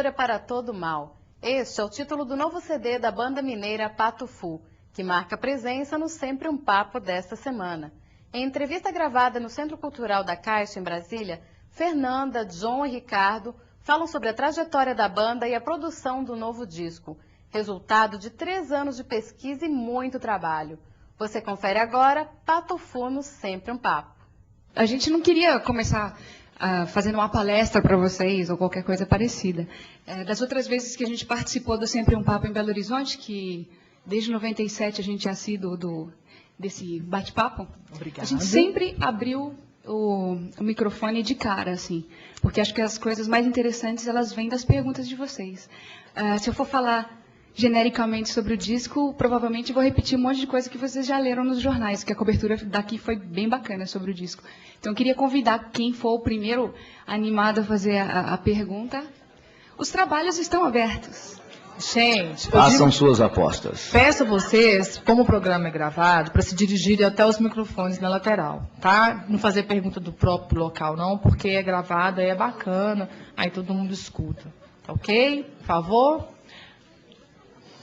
cura para todo mal. Este é o título do novo CD da banda mineira Pato Fu, que marca presença no Sempre um Papo desta semana. Em entrevista gravada no Centro Cultural da Caixa, em Brasília, Fernanda, John e Ricardo falam sobre a trajetória da banda e a produção do novo disco, resultado de 3 anos de pesquisa e muito trabalho. Você confere agora Pato Fu no Sempre um Papo. A gente não queria começar fazendo uma palestra para vocês ou qualquer coisa parecida. Das outras vezes que a gente participou do Sempre um Papo em Belo Horizonte, que desde 97 a gente tinha sido desse bate-papo, a gente sempre abriu o microfone de cara, assim, porque acho que as coisas mais interessantes elas vêm das perguntas de vocês. Se eu for falar genericamente sobre o disco, provavelmente vou repetir um monte de coisa que vocês já leram nos jornais, que a cobertura daqui foi bem bacana sobre o disco. Então, eu queria convidar quem for o primeiro animado a fazer a pergunta. Os trabalhos estão abertos. Gente, façam suas apostas. Peço a vocês, como o programa é gravado, para se dirigirem até os microfones na lateral, tá? Não fazer pergunta do próprio local, não, porque é gravado, aí é bacana, aí todo mundo escuta. Tá ok? Por favor?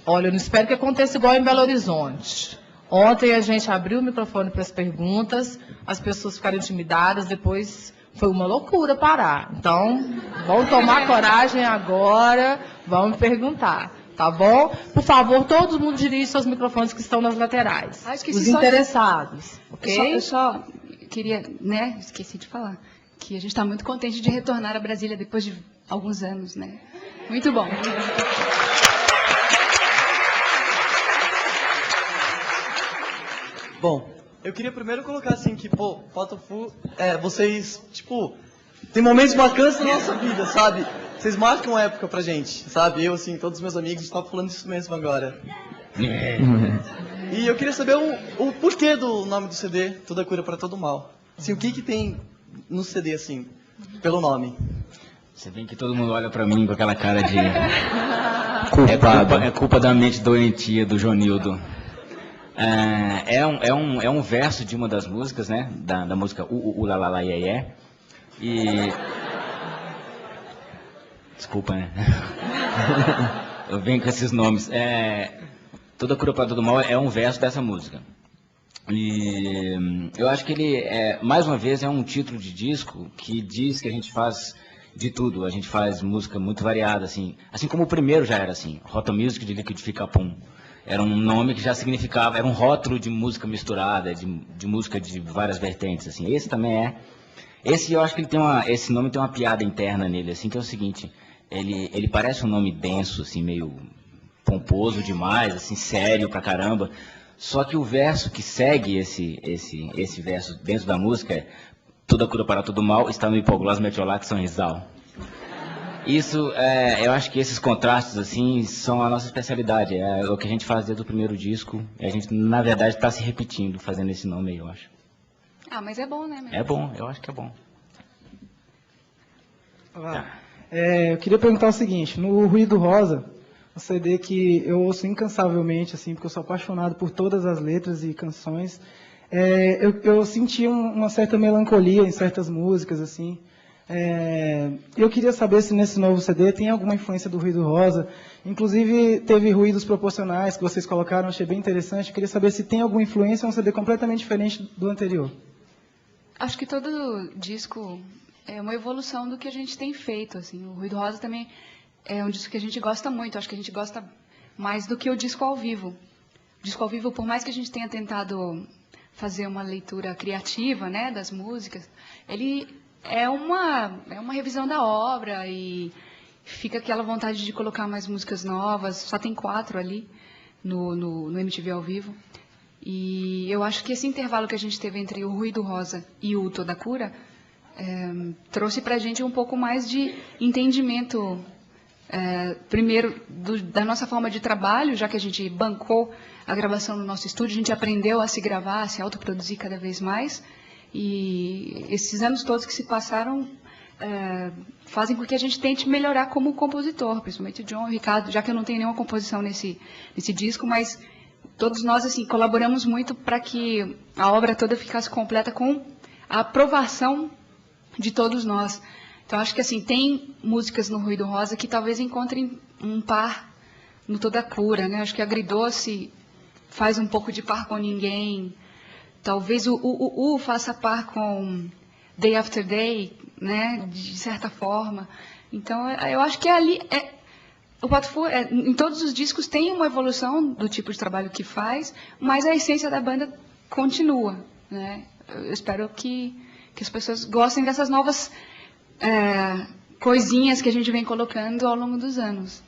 Olha, eu não espero que aconteça igual em Belo Horizonte. Ontem a gente abriu o microfone para as perguntas, as pessoas ficaram intimidadas, depois foi uma loucura parar. Então, vamos tomar coragem agora, vamos perguntar, tá bom? Por favor, todo mundo dirige seus microfones que estão nas laterais. Os interessados, ok? Eu só queria, esqueci de falar, que a gente está muito contente de retornar a Brasília depois de alguns anos, né? Muito bom. Bom, eu queria primeiro colocar assim que, Pato Fu, vocês, tem momentos bacanas na nossa vida, sabe? Vocês marcam época pra gente, sabe? Eu, assim, todos os meus amigos, estavam falando isso mesmo agora. E eu queria saber o porquê do nome do CD, Toda Cura para Todo Mal. Assim, o que tem no CD, assim, pelo nome? Você vê que todo mundo olha pra mim com aquela cara de... É culpa da mente doentia do Jonildo. É um verso de uma das músicas, né? Da música La La La Iê Iê. E... Desculpa, né? Eu venho com esses nomes. Toda Cura para Todo Mal é um verso dessa música. E eu acho que ele, mais uma vez, é um título de disco que diz que a gente faz de tudo. A gente faz música muito variada, assim como o primeiro já era assim, Rota Music de Liquidifica-Pum. Era um nome que já significava, era um rótulo de música misturada, de música de várias vertentes, assim. Esse também é. Esse eu acho que esse nome tem uma piada interna nele, assim, que é o seguinte, ele parece um nome denso, assim, meio pomposo demais, assim, sério pra caramba. Só que o verso que segue esse verso dentro da música é Toda Cura para Todo Mal está no hipoglós metiolato São Rizal. Isso, eu acho que esses contrastes, assim, são a nossa especialidade. É o que a gente faz desde o primeiro disco. E a gente, na verdade, está se repetindo, fazendo esse nome aí, eu acho. Mas é bom, né? É bom, eu acho que é bom. Tá. Eu queria perguntar o seguinte, no Ruído Rosa, um CD que eu ouço incansavelmente, assim, porque eu sou apaixonado por todas as letras e canções, eu senti uma certa melancolia em certas músicas, assim. Eu queria saber se nesse novo CD tem alguma influência do Ruído Rosa. Inclusive, teve ruídos proporcionais que vocês colocaram, achei bem interessante. Eu queria saber se tem alguma influência ou um CD completamente diferente do anterior. Acho que todo disco é uma evolução do que a gente tem feito, assim. O Ruído Rosa também é um disco que a gente gosta muito. Acho que a gente gosta mais do que o disco ao vivo. O disco ao vivo, por mais que a gente tenha tentado fazer uma leitura criativa, né, das músicas, ele é uma revisão da obra e fica aquela vontade de colocar mais músicas novas. Só tem 4 ali no MTV ao vivo. E eu acho que esse intervalo que a gente teve entre o Ruído Rosa e o Toda Cura trouxe para a gente um pouco mais de entendimento, primeiro, da nossa forma de trabalho, já que a gente bancou a gravação no nosso estúdio, a gente aprendeu a se gravar, a se autoproduzir cada vez mais. E esses anos todos que se passaram fazem com que a gente tente melhorar como compositor, principalmente o John e o Ricardo, já que eu não tenho nenhuma composição nesse disco, mas todos nós assim colaboramos muito para que a obra toda ficasse completa com a aprovação de todos nós. Então, acho que assim, tem músicas no Ruído Rosa que talvez encontrem um par no Toda Cura, né? Acho que Agridoce faz um pouco de par com Ninguém. Talvez o faça par com Day After Day, né? De certa forma. Então, eu acho que ali... O Pato Fu, em todos os discos, tem uma evolução do tipo de trabalho que faz, mas a essência da banda continua, né? Eu espero que as pessoas gostem dessas novas coisinhas que a gente vem colocando ao longo dos anos.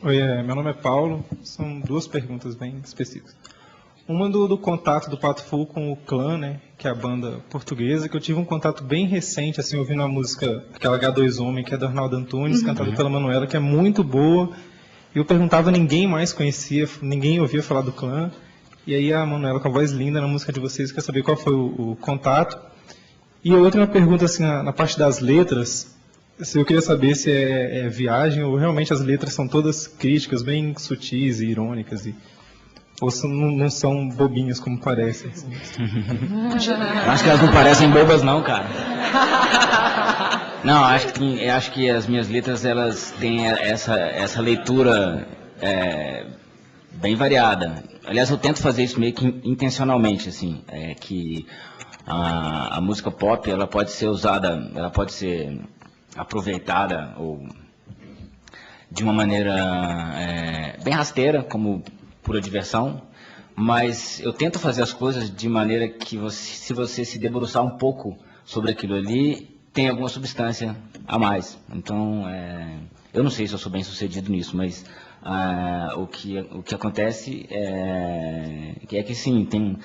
Oi, meu nome é Paulo. São duas perguntas bem específicas. Uma do contato do Pato Fu com o Clã, né, que é a banda portuguesa, que eu tive um contato bem recente, assim, ouvindo a música, aquela H2 Homem, que é do Arnaldo Antunes, cantada pela Manuela, que é muito boa. Eu perguntava, ninguém mais conhecia, ninguém ouvia falar do Clã. E aí a Manuela, com a voz linda na música de vocês, quer saber qual foi o contato. E a outra pergunta, assim, na parte das letras, eu queria saber se é viagem ou realmente as letras são todas críticas, bem sutis e irônicas, ou não são bobinhas como parecem. Assim. Acho que elas não parecem bobas não, cara. Não, acho que as minhas letras, elas têm essa leitura bem variada. Aliás, eu tento fazer isso meio que intencionalmente, assim, que a música pop, ela pode ser usada, ela pode ser aproveitada ou de uma maneira bem rasteira, como pura diversão, mas eu tento fazer as coisas de maneira que se você se debruçar um pouco sobre aquilo ali, tem alguma substância a mais. Então, eu não sei se eu sou bem sucedido nisso, mas o que acontece é que sim, tem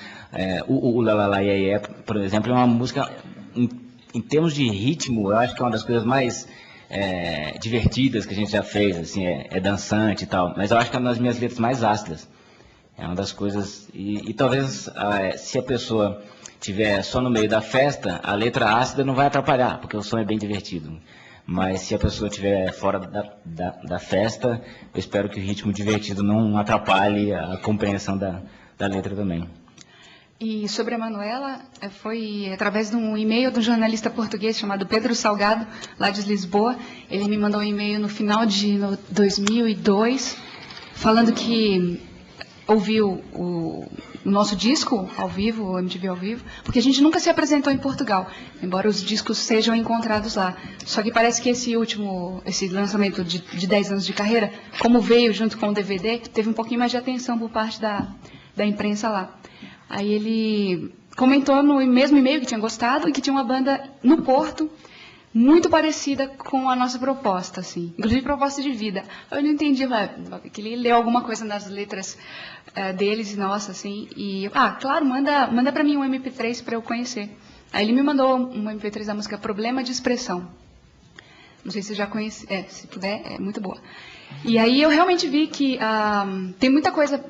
o Lalala Iê, por exemplo, é uma música, em termos de ritmo, eu acho que é uma das coisas mais divertidas que a gente já fez, assim, é dançante e tal, mas eu acho que é uma das minhas letras mais ácidas. É uma das coisas, e talvez se a pessoa estiver só no meio da festa, a letra ácida não vai atrapalhar, porque o som é bem divertido. Mas se a pessoa estiver fora da festa, eu espero que o ritmo divertido não atrapalhe a compreensão da letra também. E sobre a Manuela, foi através de um e-mail de um jornalista português chamado Pedro Salgado, lá de Lisboa. Ele me mandou um e-mail no final de 2002, falando que ouviu o nosso disco ao vivo, o MTV ao vivo, porque a gente nunca se apresentou em Portugal, embora os discos sejam encontrados lá. Só que parece que esse lançamento de 10 anos de carreira, como veio junto com o DVD, teve um pouquinho mais de atenção por parte da imprensa lá. Aí ele comentou no mesmo e-mail que tinha gostado e que tinha uma banda no Porto, muito parecida com a nossa proposta, assim, inclusive proposta de vida. Eu não entendi, que ele leu alguma coisa nas letras deles e nossa, assim, e, claro, manda para mim um MP3 para eu conhecer. Aí ele me mandou um MP3 da música Problema de Expressão. Não sei se você já conhece, se puder, é muito boa. E aí eu realmente vi que tem muita coisa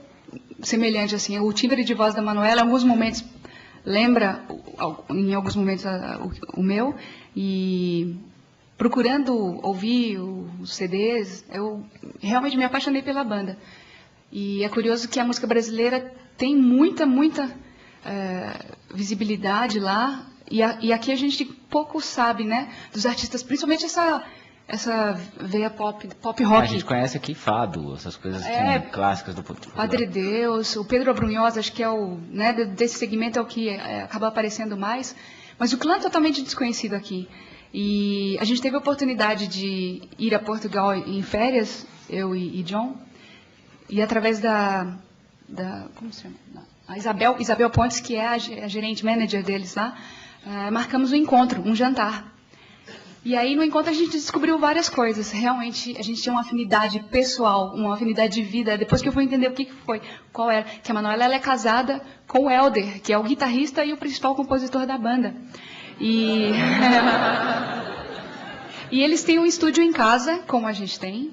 semelhante, assim, o timbre de voz da Manuela, em alguns momentos lembra, em alguns momentos, o meu, e procurando ouvir os CDs, eu realmente me apaixonei pela banda. E é curioso que a música brasileira tem muita visibilidade lá, e aqui a gente pouco sabe, né, dos artistas, principalmente essa veia pop rock. A gente conhece aqui fado, essas coisas clássicas do Portugal. Padre Deus, o Pedro Abrunhosa, acho que é desse segmento é o que acaba aparecendo mais, mas o Clã é totalmente desconhecido aqui. E a gente teve a oportunidade de ir a Portugal em férias, eu e John, e através como se chama? A Isabel Pontes, que é a gerente manager deles lá, marcamos um encontro, um jantar. E aí, no encontro, a gente descobriu várias coisas. Realmente, a gente tinha uma afinidade pessoal, uma afinidade de vida. Depois que eu fui entender o que foi, qual era. Que a Manuela ela é casada com o Helder, que é o guitarrista e o principal compositor da banda. E eles têm um estúdio em casa, como a gente tem.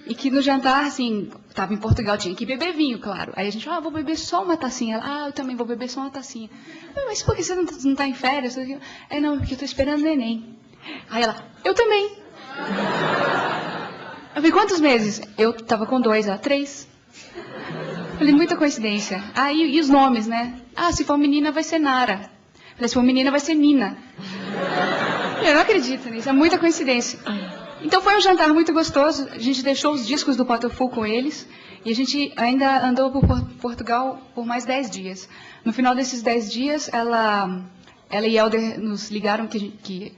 E que no jantar, assim, estava em Portugal, tinha que beber vinho, claro. Aí a gente falou, vou beber só uma tacinha. Ela, eu também vou beber só uma tacinha. Mas por que você não está em férias? Não, porque eu estou esperando o neném. Aí ela, eu também. Eu falei, quantos meses? Eu estava com 2, ela, 3. Falei, muita coincidência. Aí, e os nomes, né? Se for menina, vai ser Nara. Falei, se for menina, vai ser Nina. Eu não acredito nisso, é muita coincidência. Então foi um jantar muito gostoso, a gente deixou os discos do Patofu com eles, e a gente ainda andou por Portugal por mais 10 dias. No final desses 10 dias, ela e Helder nos ligaram que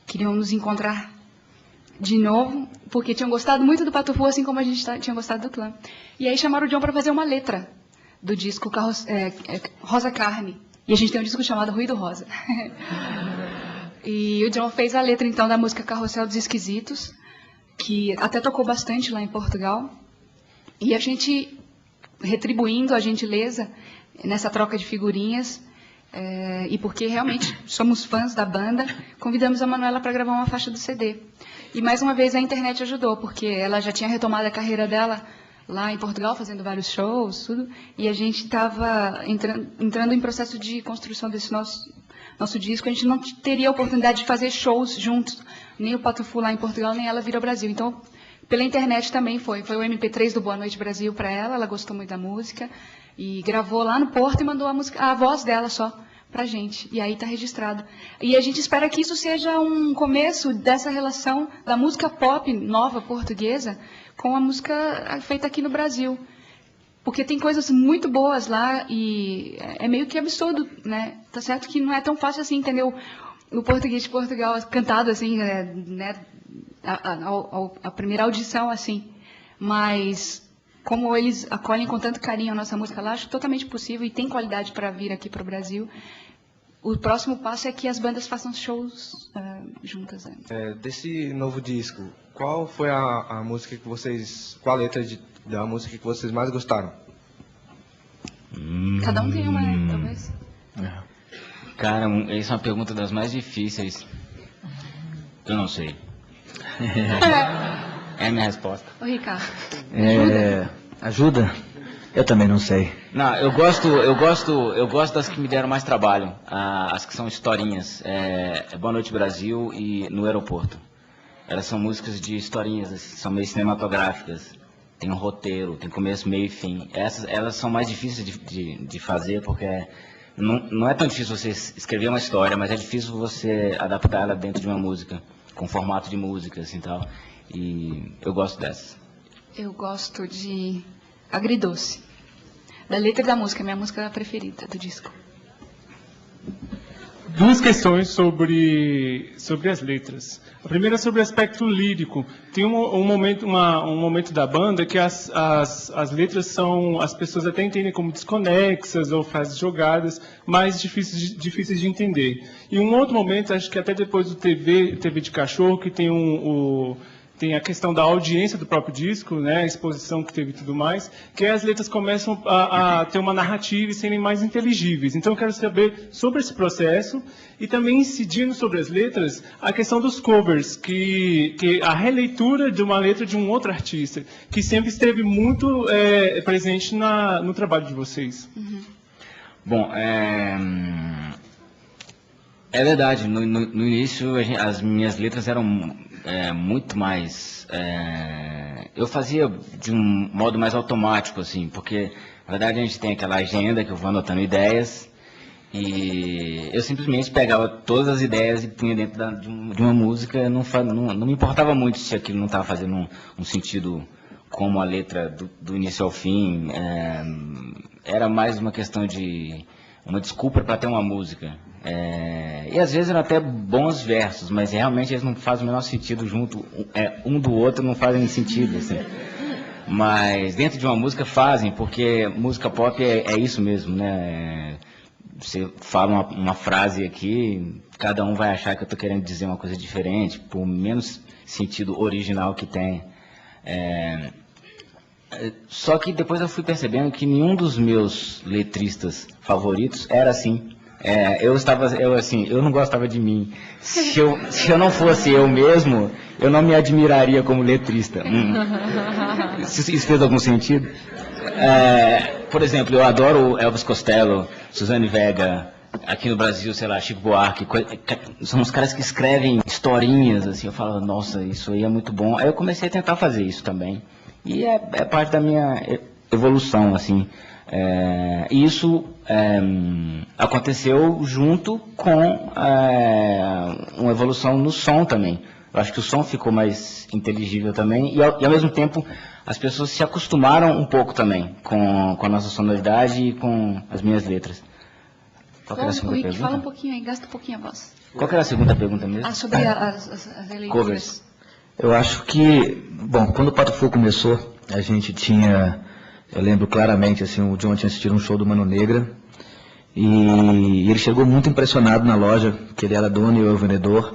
queriam nos encontrar de novo, porque tinham gostado muito do Patofu, assim como a gente tinha gostado do Clã. E aí chamaram o John para fazer uma letra do disco Rosa Carne. E a gente tem um disco chamado Ruído Rosa. E o John fez a letra, então, da música Carrossel dos Esquisitos, que até tocou bastante lá em Portugal. E a gente, retribuindo a gentileza nessa troca de figurinhas, e porque realmente somos fãs da banda, convidamos a Manuela para gravar uma faixa do CD. E mais uma vez a internet ajudou, porque ela já tinha retomado a carreira dela lá em Portugal, fazendo vários shows, tudo, e a gente estava entrando em processo de construção desse nosso disco. A gente não teria a oportunidade de fazer shows juntos, nem o Patofu lá em Portugal, nem ela vir ao Brasil. Então, pela internet também foi o MP3 do Boa Noite Brasil para ela gostou muito da música, e gravou lá no Porto e mandou a voz dela só pra gente, e aí está registrado. E a gente espera que isso seja um começo dessa relação da música pop nova portuguesa com a música feita aqui no Brasil. Porque tem coisas muito boas lá e é meio que absurdo, né? Tá certo que não é tão fácil assim entender o português de Portugal cantado assim, né? A primeira audição assim. Mas como eles acolhem com tanto carinho a nossa música lá, acho totalmente possível e tem qualidade para vir aqui para o Brasil. O próximo passo é que as bandas façam shows juntas. Desse novo disco, qual foi a música que vocês... Qual a letra da música que vocês mais gostaram? Cada um tem uma, né? Talvez. Cara, essa é uma pergunta das mais difíceis. Eu não sei. É a minha resposta. Ô, Ricardo. Ajuda? Eu também não sei. Não, eu gosto das que me deram mais trabalho, as que são historinhas. Boa Noite Brasil e No Aeroporto. Elas são músicas de historinhas, assim, são meio cinematográficas. Tem um roteiro, tem começo, meio e fim. Elas são mais difíceis de fazer, porque não é tão difícil você escrever uma história, mas é difícil você adaptar ela dentro de uma música, com formato de música, assim, tal. E eu gosto dessas. Eu gosto de Agridoce, da letra da música, minha música preferida do disco. Duas questões sobre as letras. A primeira é sobre o aspecto lírico. Tem um momento da banda que as letras são, as pessoas até entendem como desconexas ou frases jogadas, mais difíceis de entender. E um outro momento, acho que até depois do TV de Cachorro, que tem tem a questão da audiência do próprio disco, né, a exposição que teve e tudo mais, que as letras começam a ter uma narrativa e serem mais inteligíveis. Então eu quero saber sobre esse processo e também incidindo sobre as letras, a questão dos covers, que a releitura de uma letra de um outro artista, que sempre esteve muito presente no trabalho de vocês. Uhum. Bom, é verdade, no início as minhas letras eram muito mais... eu fazia de um modo mais automático, assim, porque, na verdade, a gente tem aquela agenda que eu vou anotando ideias, e eu simplesmente pegava todas as ideias e punha dentro de uma música, não me importava muito se aquilo não estava fazendo um sentido como a letra do início ao fim, era mais uma questão de... uma desculpa para ter uma música. E às vezes eram até bons versos, mas realmente eles não fazem o menor sentido junto, um do outro não fazem sentido, assim. Mas dentro de uma música fazem, porque música pop é isso mesmo, né? Você fala uma frase aqui, cada um vai achar que eu estou querendo dizer uma coisa diferente, por menos sentido original que tem. Só que depois eu fui percebendo que nenhum dos meus letristas favoritos era assim. Eu não gostava de mim. Se eu não fosse eu mesmo, eu não me admiraria como letrista. Isso fez algum sentido? Por exemplo, eu adoro Elvis Costello, Suzane Vega, aqui no Brasil, sei lá, Chico Buarque. São os caras que escrevem historinhas, assim. Eu falo, nossa, isso aí é muito bom. Aí eu comecei a tentar fazer isso também. E é parte da minha... evolução, assim. E isso aconteceu junto com uma evolução no som também. Eu acho que o som ficou mais inteligível também, e ao mesmo tempo as pessoas se acostumaram um pouco também com a nossa sonoridade e com as minhas letras. Qual que era a segunda pergunta? Fala um pouquinho aí, gasta um pouquinho a voz. Qual que era a segunda pergunta mesmo? Sobre as releituras. Covers. Eu acho que, bom, quando o Pato Fu começou, a gente tinha, eu lembro claramente, assim, o John tinha assistido um show do Mano Negra, e ele chegou muito impressionado na loja, que ele era dono e eu vendedor,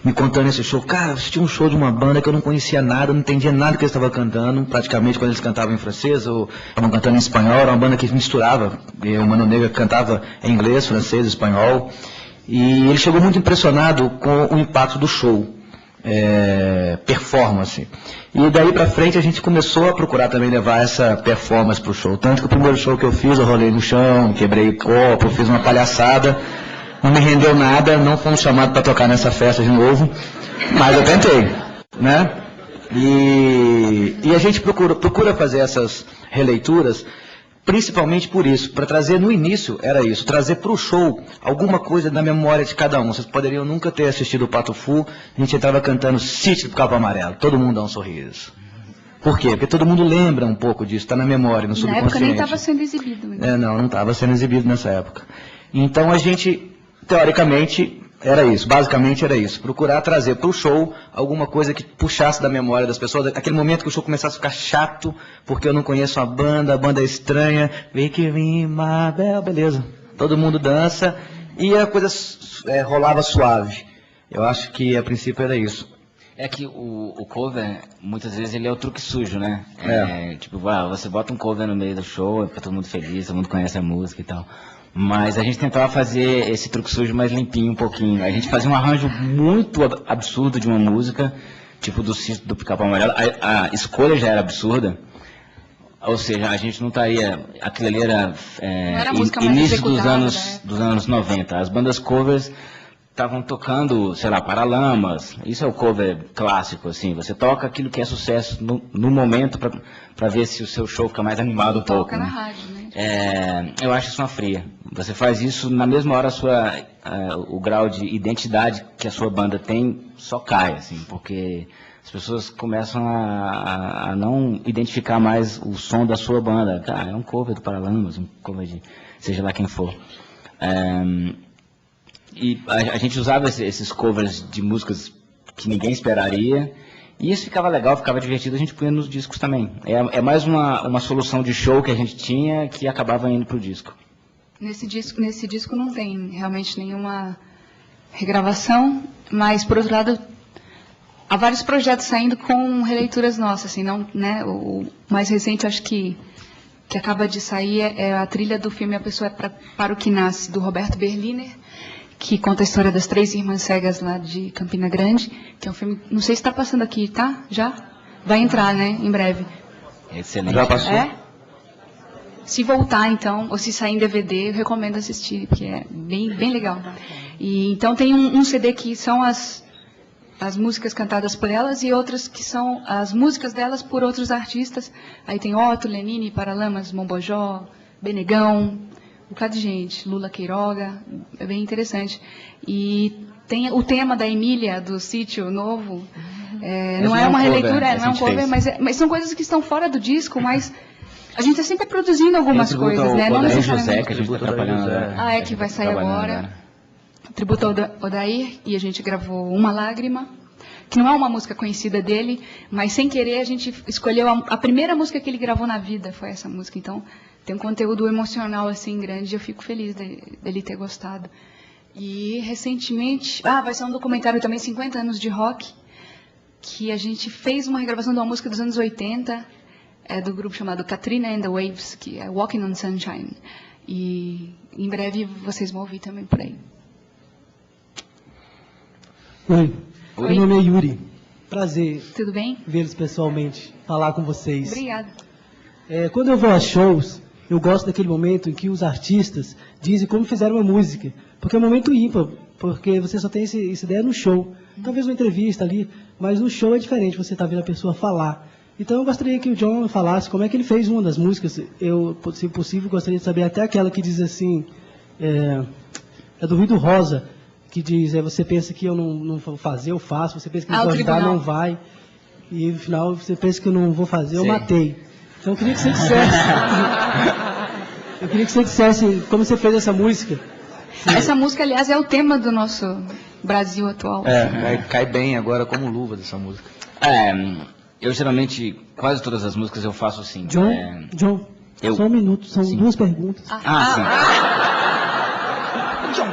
me contando esse show. Cara, eu assisti um show de uma banda que eu não conhecia nada, não entendia nada que eles estavam cantando, praticamente quando eles cantavam em francês ou estavam cantando em espanhol, era uma banda que misturava, e o Mano Negra cantava em inglês, francês, espanhol, e ele chegou muito impressionado com o impacto do show. Performance. E daí pra frente a gente começou a procurar também levar essa performance pro show. Tanto que o primeiro show que eu fiz, eu rolei no chão, quebrei copo, fiz uma palhaçada, não me rendeu nada, não fomos chamados para tocar nessa festa de novo, mas eu tentei, né? E a gente procura fazer essas releituras principalmente por isso, para trazer no início, era isso, trazer para o show alguma coisa da memória de cada um. Vocês poderiam nunca ter assistido o Pato Fu, a gente entrava cantando Sítio do Capão Amarelo, todo mundo dá um sorriso. Por quê? Porque todo mundo lembra um pouco disso, está na memória, no subconsciente. Na época nem estava sendo exibido. Não estava sendo exibido nessa época. Então a gente, teoricamente, era isso, basicamente era isso, procurar trazer para o show alguma coisa que puxasse da memória das pessoas, aquele momento que o show começasse a ficar chato, porque eu não conheço a banda é estranha, vem que vem, Mabel, beleza, todo mundo dança, e a coisa rolava suave. Eu acho que a princípio era isso. É que o cover, muitas vezes, ele é o truque sujo, né? Tipo, você bota um cover no meio do show, fica todo mundo feliz, todo mundo conhece a música e tal. Mas a gente tentava fazer esse truque sujo mais limpinho um pouquinho. A gente fazia um arranjo muito absurdo de uma música, tipo do Sítio do Capão Amarelo. A escolha já era absurda. Ou seja, a gente não estaria... Aquilo ali era início dos anos 90. As bandas covers estavam tocando, sei lá, Paralamas. Isso é o cover clássico, assim. Você toca aquilo que é sucesso no momento para ver se o seu show fica mais animado um pouco. Toca na rádio, né? Eu acho isso uma fria. Você faz isso, na mesma hora o grau de identidade que a sua banda tem só cai, assim, porque as pessoas começam a não identificar mais o som da sua banda. É um cover do Paralamas, um cover de seja lá quem for. E a gente usava esses covers de músicas que ninguém esperaria, e isso ficava legal, ficava divertido, a gente punha nos discos também. É mais uma solução de show que a gente tinha que acabava indo pro disco. Nesse disco não tem realmente nenhuma regravação, mas, por outro lado, há vários projetos saindo com releituras nossas, assim, não, né? O mais recente, acho que acaba de sair é a trilha do filme A Pessoa é para o que Nasce, do Roberto Berliner, que conta a história das 3 irmãs cegas lá de Campina Grande, que é um filme, não sei se está passando aqui, tá? Já? Vai entrar, né? Em breve. Excelente. Já passou? Se voltar, então, ou se sair em DVD, eu recomendo assistir, porque é bem, bem legal. E, então tem um CD que são as músicas cantadas por elas e outras que são as músicas delas por outros artistas. Aí tem Otto, Lenine, Paralamas, Mombojó, Benegão, um bocado de gente, Lula Queiroga, é bem interessante. E tem o tema da Emília, do Sítio Novo, não é uma releitura, não é um cover, mas são coisas que estão fora do disco, mas a gente está sempre produzindo algumas coisas, né? Não necessariamente. José, que a gente está trabalhando. Que vai sair agora. Tributo ao Odair, e a gente gravou Uma Lágrima, que não é uma música conhecida dele, mas sem querer a gente escolheu a primeira música que ele gravou na vida, foi essa música. Então tem um conteúdo emocional assim grande, e eu fico feliz dele ter gostado. E recentemente, vai ser um documentário também, 50 anos de rock, que a gente fez uma regravação de uma música dos anos 80, do grupo chamado Katrina and the Waves, que é Walking on Sunshine. E em breve vocês vão ouvir também por aí. Oi, meu nome é Yuri. Prazer. Tudo bem? Vê-los pessoalmente, falar com vocês. Obrigada. Quando eu vou a shows, eu gosto daquele momento em que os artistas dizem como fizeram uma música. Porque é um momento ímpar, porque você só tem essa ideia no show. Talvez uma entrevista ali, mas no show é diferente, você está vendo a pessoa falar. Então eu gostaria que o John falasse como é que ele fez uma das músicas. Eu, se possível, gostaria de saber até aquela que diz assim, é do Ruído Rosa, que diz, você pensa que eu não vou fazer, eu faço, você pensa que eu vou ajudar, não vai, e no final você pensa que eu não vou fazer, eu matei. Então eu queria que você dissesse, como você fez essa música. Essa música, aliás, é o tema do nosso Brasil atual. Cai bem agora como luva dessa música. Eu geralmente, quase todas as músicas eu faço assim. John, só um minuto, são duas perguntas. Sim.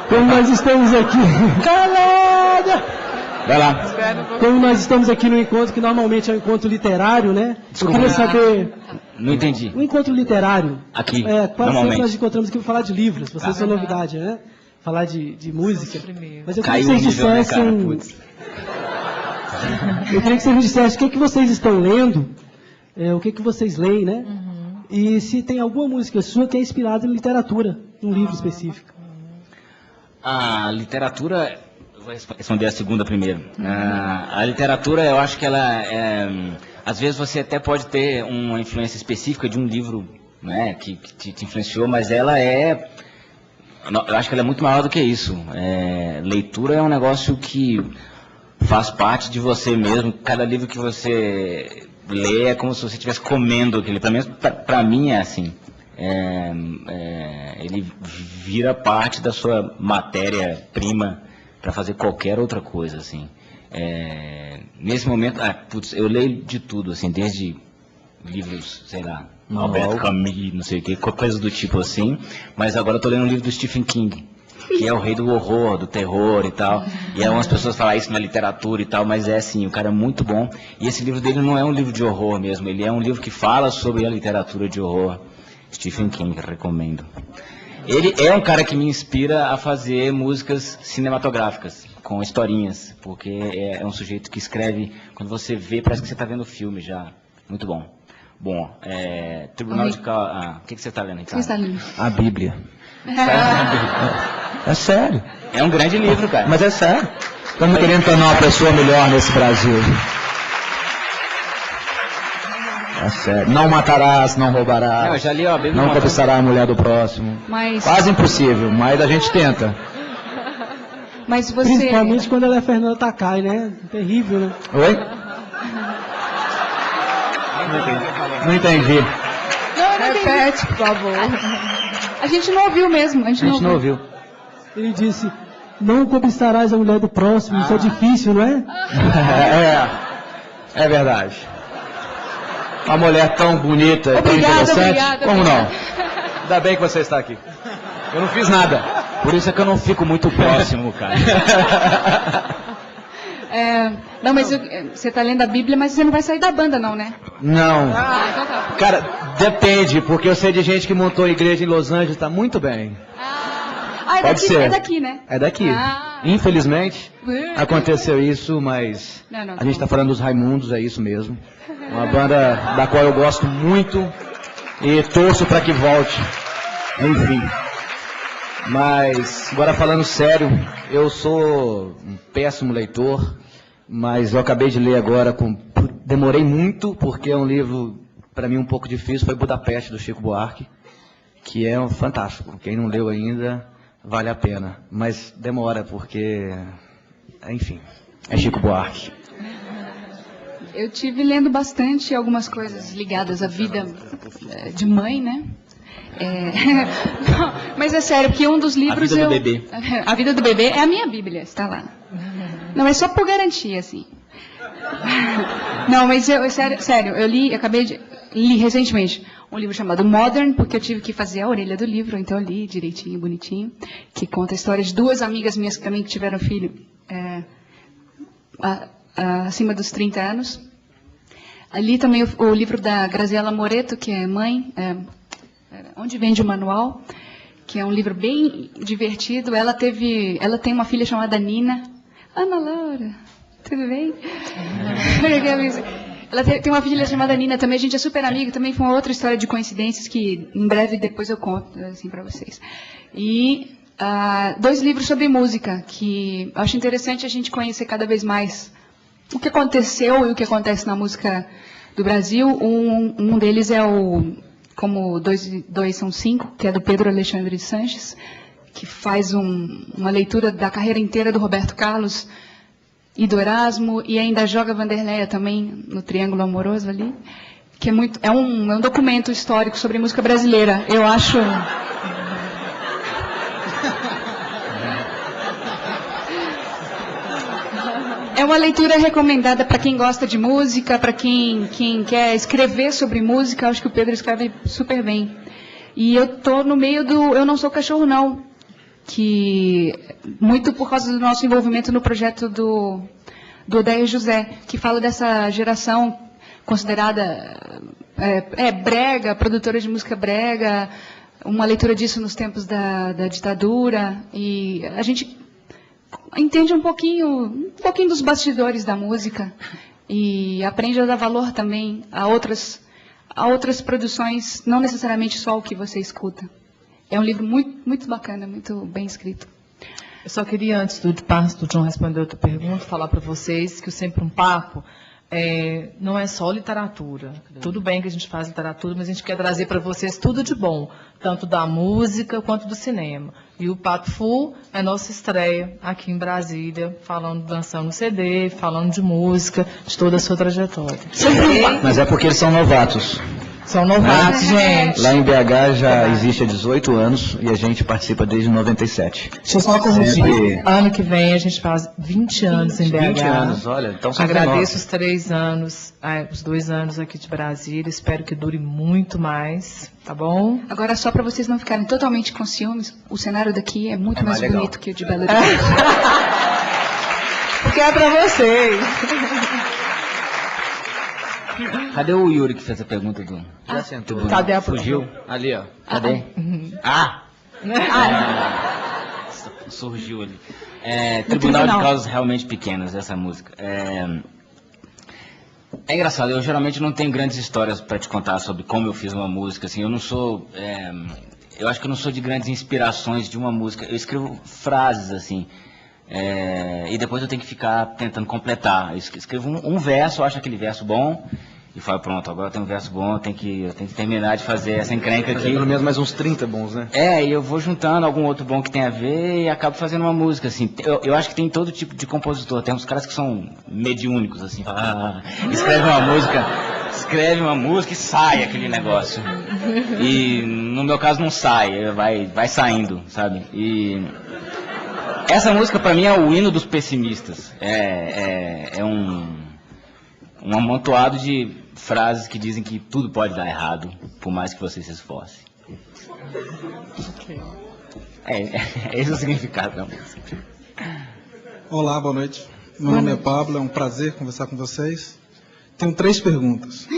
Como nós estamos aqui... Calada! Vai lá. Como nós estamos aqui no encontro, que normalmente é um encontro literário, né? Desculpa. Eu queria saber... Não entendi. Um encontro literário. Aqui, quase normalmente. sempre nós encontramos aqui para falar de livros. Vocês são novidade, né? Falar de música. Mas eu queria que vocês dissessem... Eu queria que vocês me dissessem o que vocês estão lendo, o que vocês leem, né? E se tem alguma música sua que é inspirada em literatura, um livro específico. A literatura... Vou responder a segunda primeiro. A literatura, eu acho que ela às vezes você até pode ter uma influência específica de um livro, né, que te influenciou, mas ela eu acho que ela é muito maior do que isso. Leitura é um negócio que faz parte de você mesmo. Cada livro que você lê é como se você estivesse comendo aquele. Para mim é assim. Ele vira parte da sua matéria-prima para fazer qualquer outra coisa, assim. Nesse momento, eu leio de tudo, assim, desde livros, sei lá, Albert Camus, não sei o que, coisas do tipo assim, mas agora eu tô lendo um livro do Stephen King, que é o rei do horror, do terror e tal, e algumas pessoas falam isso na literatura e tal, mas assim, o cara é muito bom, e esse livro dele não é um livro de horror mesmo, ele é um livro que fala sobre a literatura de horror. Stephen King, recomendo. Ele é um cara que me inspira a fazer músicas cinematográficas, com historinhas, porque é um sujeito que escreve, quando você vê, parece que você está vendo o filme já. Muito bom. Bom, Tribunal de Causa... O que você está lendo, Ricardo? Você está lendo? A Bíblia. É sério. É um grande livro, cara. Mas é sério. Estamos querendo tornar uma pessoa melhor nesse Brasil. É sério. Não matarás, não roubarás. Eu já li, ó, não cobiçará a mulher do próximo. Mas... Quase impossível, mas a gente tenta. Mas você... Principalmente quando ela é Fernanda Takai, né? Terrível, né? Oi? Não entendi. Repete, por favor. A gente não ouviu mesmo. A gente não ouviu. Ele disse, não cobiçarás a mulher do próximo. Isso é difícil, não é? É verdade. Uma mulher tão bonita, tão interessante. Como não? Ainda bem que você está aqui. Eu não fiz nada. Por isso é que eu não fico muito próximo, cara. Não, mas você está lendo a Bíblia, mas você não vai sair da banda, não, né? Não. Então tá. Cara, depende, porque eu sei de gente que montou igreja em Los Angeles, está muito bem. Pode ser. É daqui, né? É daqui. Infelizmente, aconteceu isso, mas a gente está falando dos Raimundos, é isso mesmo. Uma banda da qual eu gosto muito e torço para que volte. Enfim. Mas, agora falando sério, eu sou um péssimo leitor, mas eu acabei de ler agora, demorei muito, porque é um livro, para mim, um pouco difícil, foi Budapeste, do Chico Buarque, que é fantástico. Quem não leu ainda, vale a pena. Mas demora, porque, enfim, é Chico Buarque. Eu tive lendo bastante algumas coisas ligadas à vida de mãe, né? Não, mas é sério, porque um dos livros... A vida do bebê. A vida do bebê é a minha Bíblia, está lá. Não, é só por garantia, assim. Não, mas sério, eu li recentemente um livro chamado Modern, porque eu tive que fazer a orelha do livro, então eu li direitinho, bonitinho, que conta a história de duas amigas minhas também que tiveram filho acima dos 30 anos. Ali também o livro da Graziella Moreto, que é mãe, Onde Vende o Manual, que é um livro bem divertido. Ela tem uma filha chamada Nina. Ana Laura, tudo bem? Ela tem uma filha chamada Nina também, a gente é super amiga, também foi uma outra história de coincidências que em breve depois eu conto assim para vocês. E 2 livros sobre música, que eu acho interessante a gente conhecer cada vez mais o que aconteceu e o que acontece na música do Brasil. Um deles é o Como Dois São Cinco, que é do Pedro Alexandre Sanches, que faz uma leitura da carreira inteira do Roberto Carlos e do Erasmo, e ainda joga Vanderleia também no Triângulo Amoroso ali, que é um documento histórico sobre música brasileira. Eu acho... É uma leitura recomendada para quem gosta de música, para quem quer escrever sobre música. Acho que o Pedro escreve super bem. E eu estou no meio do Eu Não Sou Cachorro, Não, que muito por causa do nosso envolvimento no projeto do Odeia José, que fala dessa geração considerada brega, produtora de música brega, uma leitura disso nos tempos da ditadura, e a gente entende um pouquinho dos bastidores da música e aprende a dar valor também a outras produções, não necessariamente só o que você escuta. É um livro muito, muito bacana, muito bem escrito. Eu só queria, antes do John responder outra pergunta, falar para vocês que o Sempre um Papo não é só literatura. Tudo bem que a gente faz literatura, mas a gente quer trazer para vocês tudo de bom, tanto da música quanto do cinema. E o Pato Fu é nossa estreia aqui em Brasília, dançando CD, falando de música, de toda a sua trajetória. Mas é porque eles são novatos. São novatos, gente. Lá em BH já existe há 18 anos e a gente participa desde 97. Deixa eu só corrigir. Ano que vem a gente faz 20 anos em BH. 20 anos, olha. Então agradeço os 3 anos, os 2 anos aqui de Brasília. Espero que dure muito mais, tá bom? Agora, só para vocês não ficarem totalmente com ciúmes, o cenário daqui é muito mais bonito que o de Belo Horizonte. Porque é para vocês. Cadê o Yuri que fez a pergunta do... Já sentou. Cadê a Fugiu? Ali, ó. Cadê? Surgiu ali. Tribunal de Causas Realmente Pequenas, essa música. É engraçado, eu geralmente não tenho grandes histórias para te contar sobre como eu fiz uma música, assim, eu não sou... eu acho que eu não sou de grandes inspirações de uma música. Eu escrevo frases, assim... e depois eu tenho que ficar tentando completar. Eu escrevo um verso, eu acho aquele verso bom e falo, pronto, agora tem um verso bom, eu tenho que terminar de fazer essa encrenca aqui. Pelo menos mais uns 30 bons, né? E eu vou juntando algum outro bom que tem a ver e acabo fazendo uma música, assim. Eu acho que tem todo tipo de compositor. Tem uns caras que são mediúnicos, assim, escreve uma música e sai aquele negócio. E no meu caso não sai, vai saindo, sabe? E essa música, pra mim, é o hino dos pessimistas. É um amontoado de frases que dizem que tudo pode dar errado, por mais que você se esforce. Esse é o significado da música. Olá, boa noite. Meu nome é Pablo, é um prazer conversar com vocês. Tenho 3 perguntas.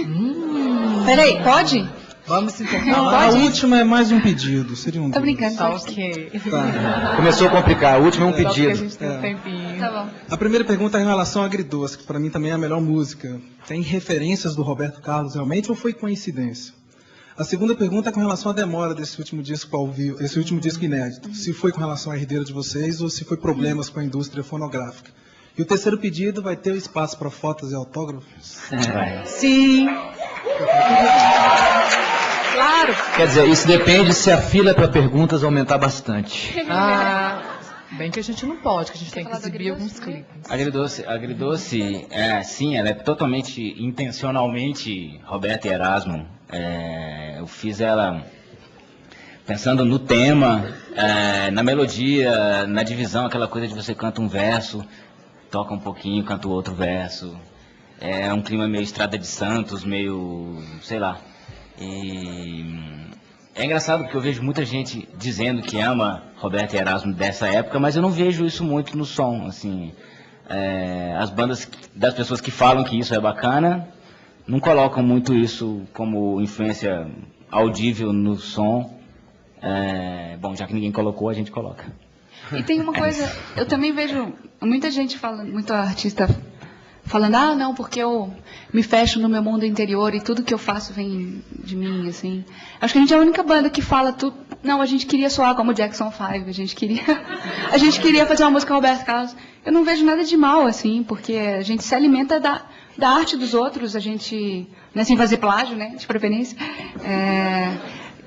Peraí, pode? Vamos se A última é mais um pedido, seria um... Tô brincando. Tá ok. Tá. Começou a complicar, a última é um Só porque a pedido. gente tem um tempinho. Tá bom. A primeira pergunta é em relação a Agridoce, que para mim também é a melhor música. Tem referências do Roberto Carlos realmente ou foi coincidência? A segunda pergunta é com relação à demora desse último disco ao vivo, esse último disco inédito. Se foi com relação à herdeira de vocês ou se foi problemas com a indústria fonográfica. E o terceiro pedido vai ter o espaço para fotos e autógrafos? Sim. Claro. Quer dizer, isso depende se a fila para perguntas aumentar bastante. Bem que a gente não pode, que a gente tem que exibir alguns clipes. Agridoce, sim, ela é totalmente, intencionalmente Roberto e Erasmo. Eu fiz ela pensando no tema, na melodia, na divisão, aquela coisa de você canta um verso, toca um pouquinho, canta o outro verso. É um clima meio Estrada de Santos, meio, sei lá. E é engraçado porque eu vejo muita gente dizendo que ama Roberto e Erasmo dessa época, mas eu não vejo isso muito no som, assim. As bandas das pessoas que falam que isso é bacana não colocam muito isso como influência audível no som. Bom, já que ninguém colocou, a gente coloca. E tem uma coisa, eu também vejo muita gente falando, muito artista falando, não, porque eu me fecho no meu mundo interior e tudo que eu faço vem de mim, assim. Acho que a gente é a única banda que fala tudo. Não, a gente queria soar como Jackson 5, a gente queria fazer uma música Roberto Carlos. Eu não vejo nada de mal, assim, porque a gente se alimenta da arte dos outros, a gente, né, sem fazer plágio, né, de preferência,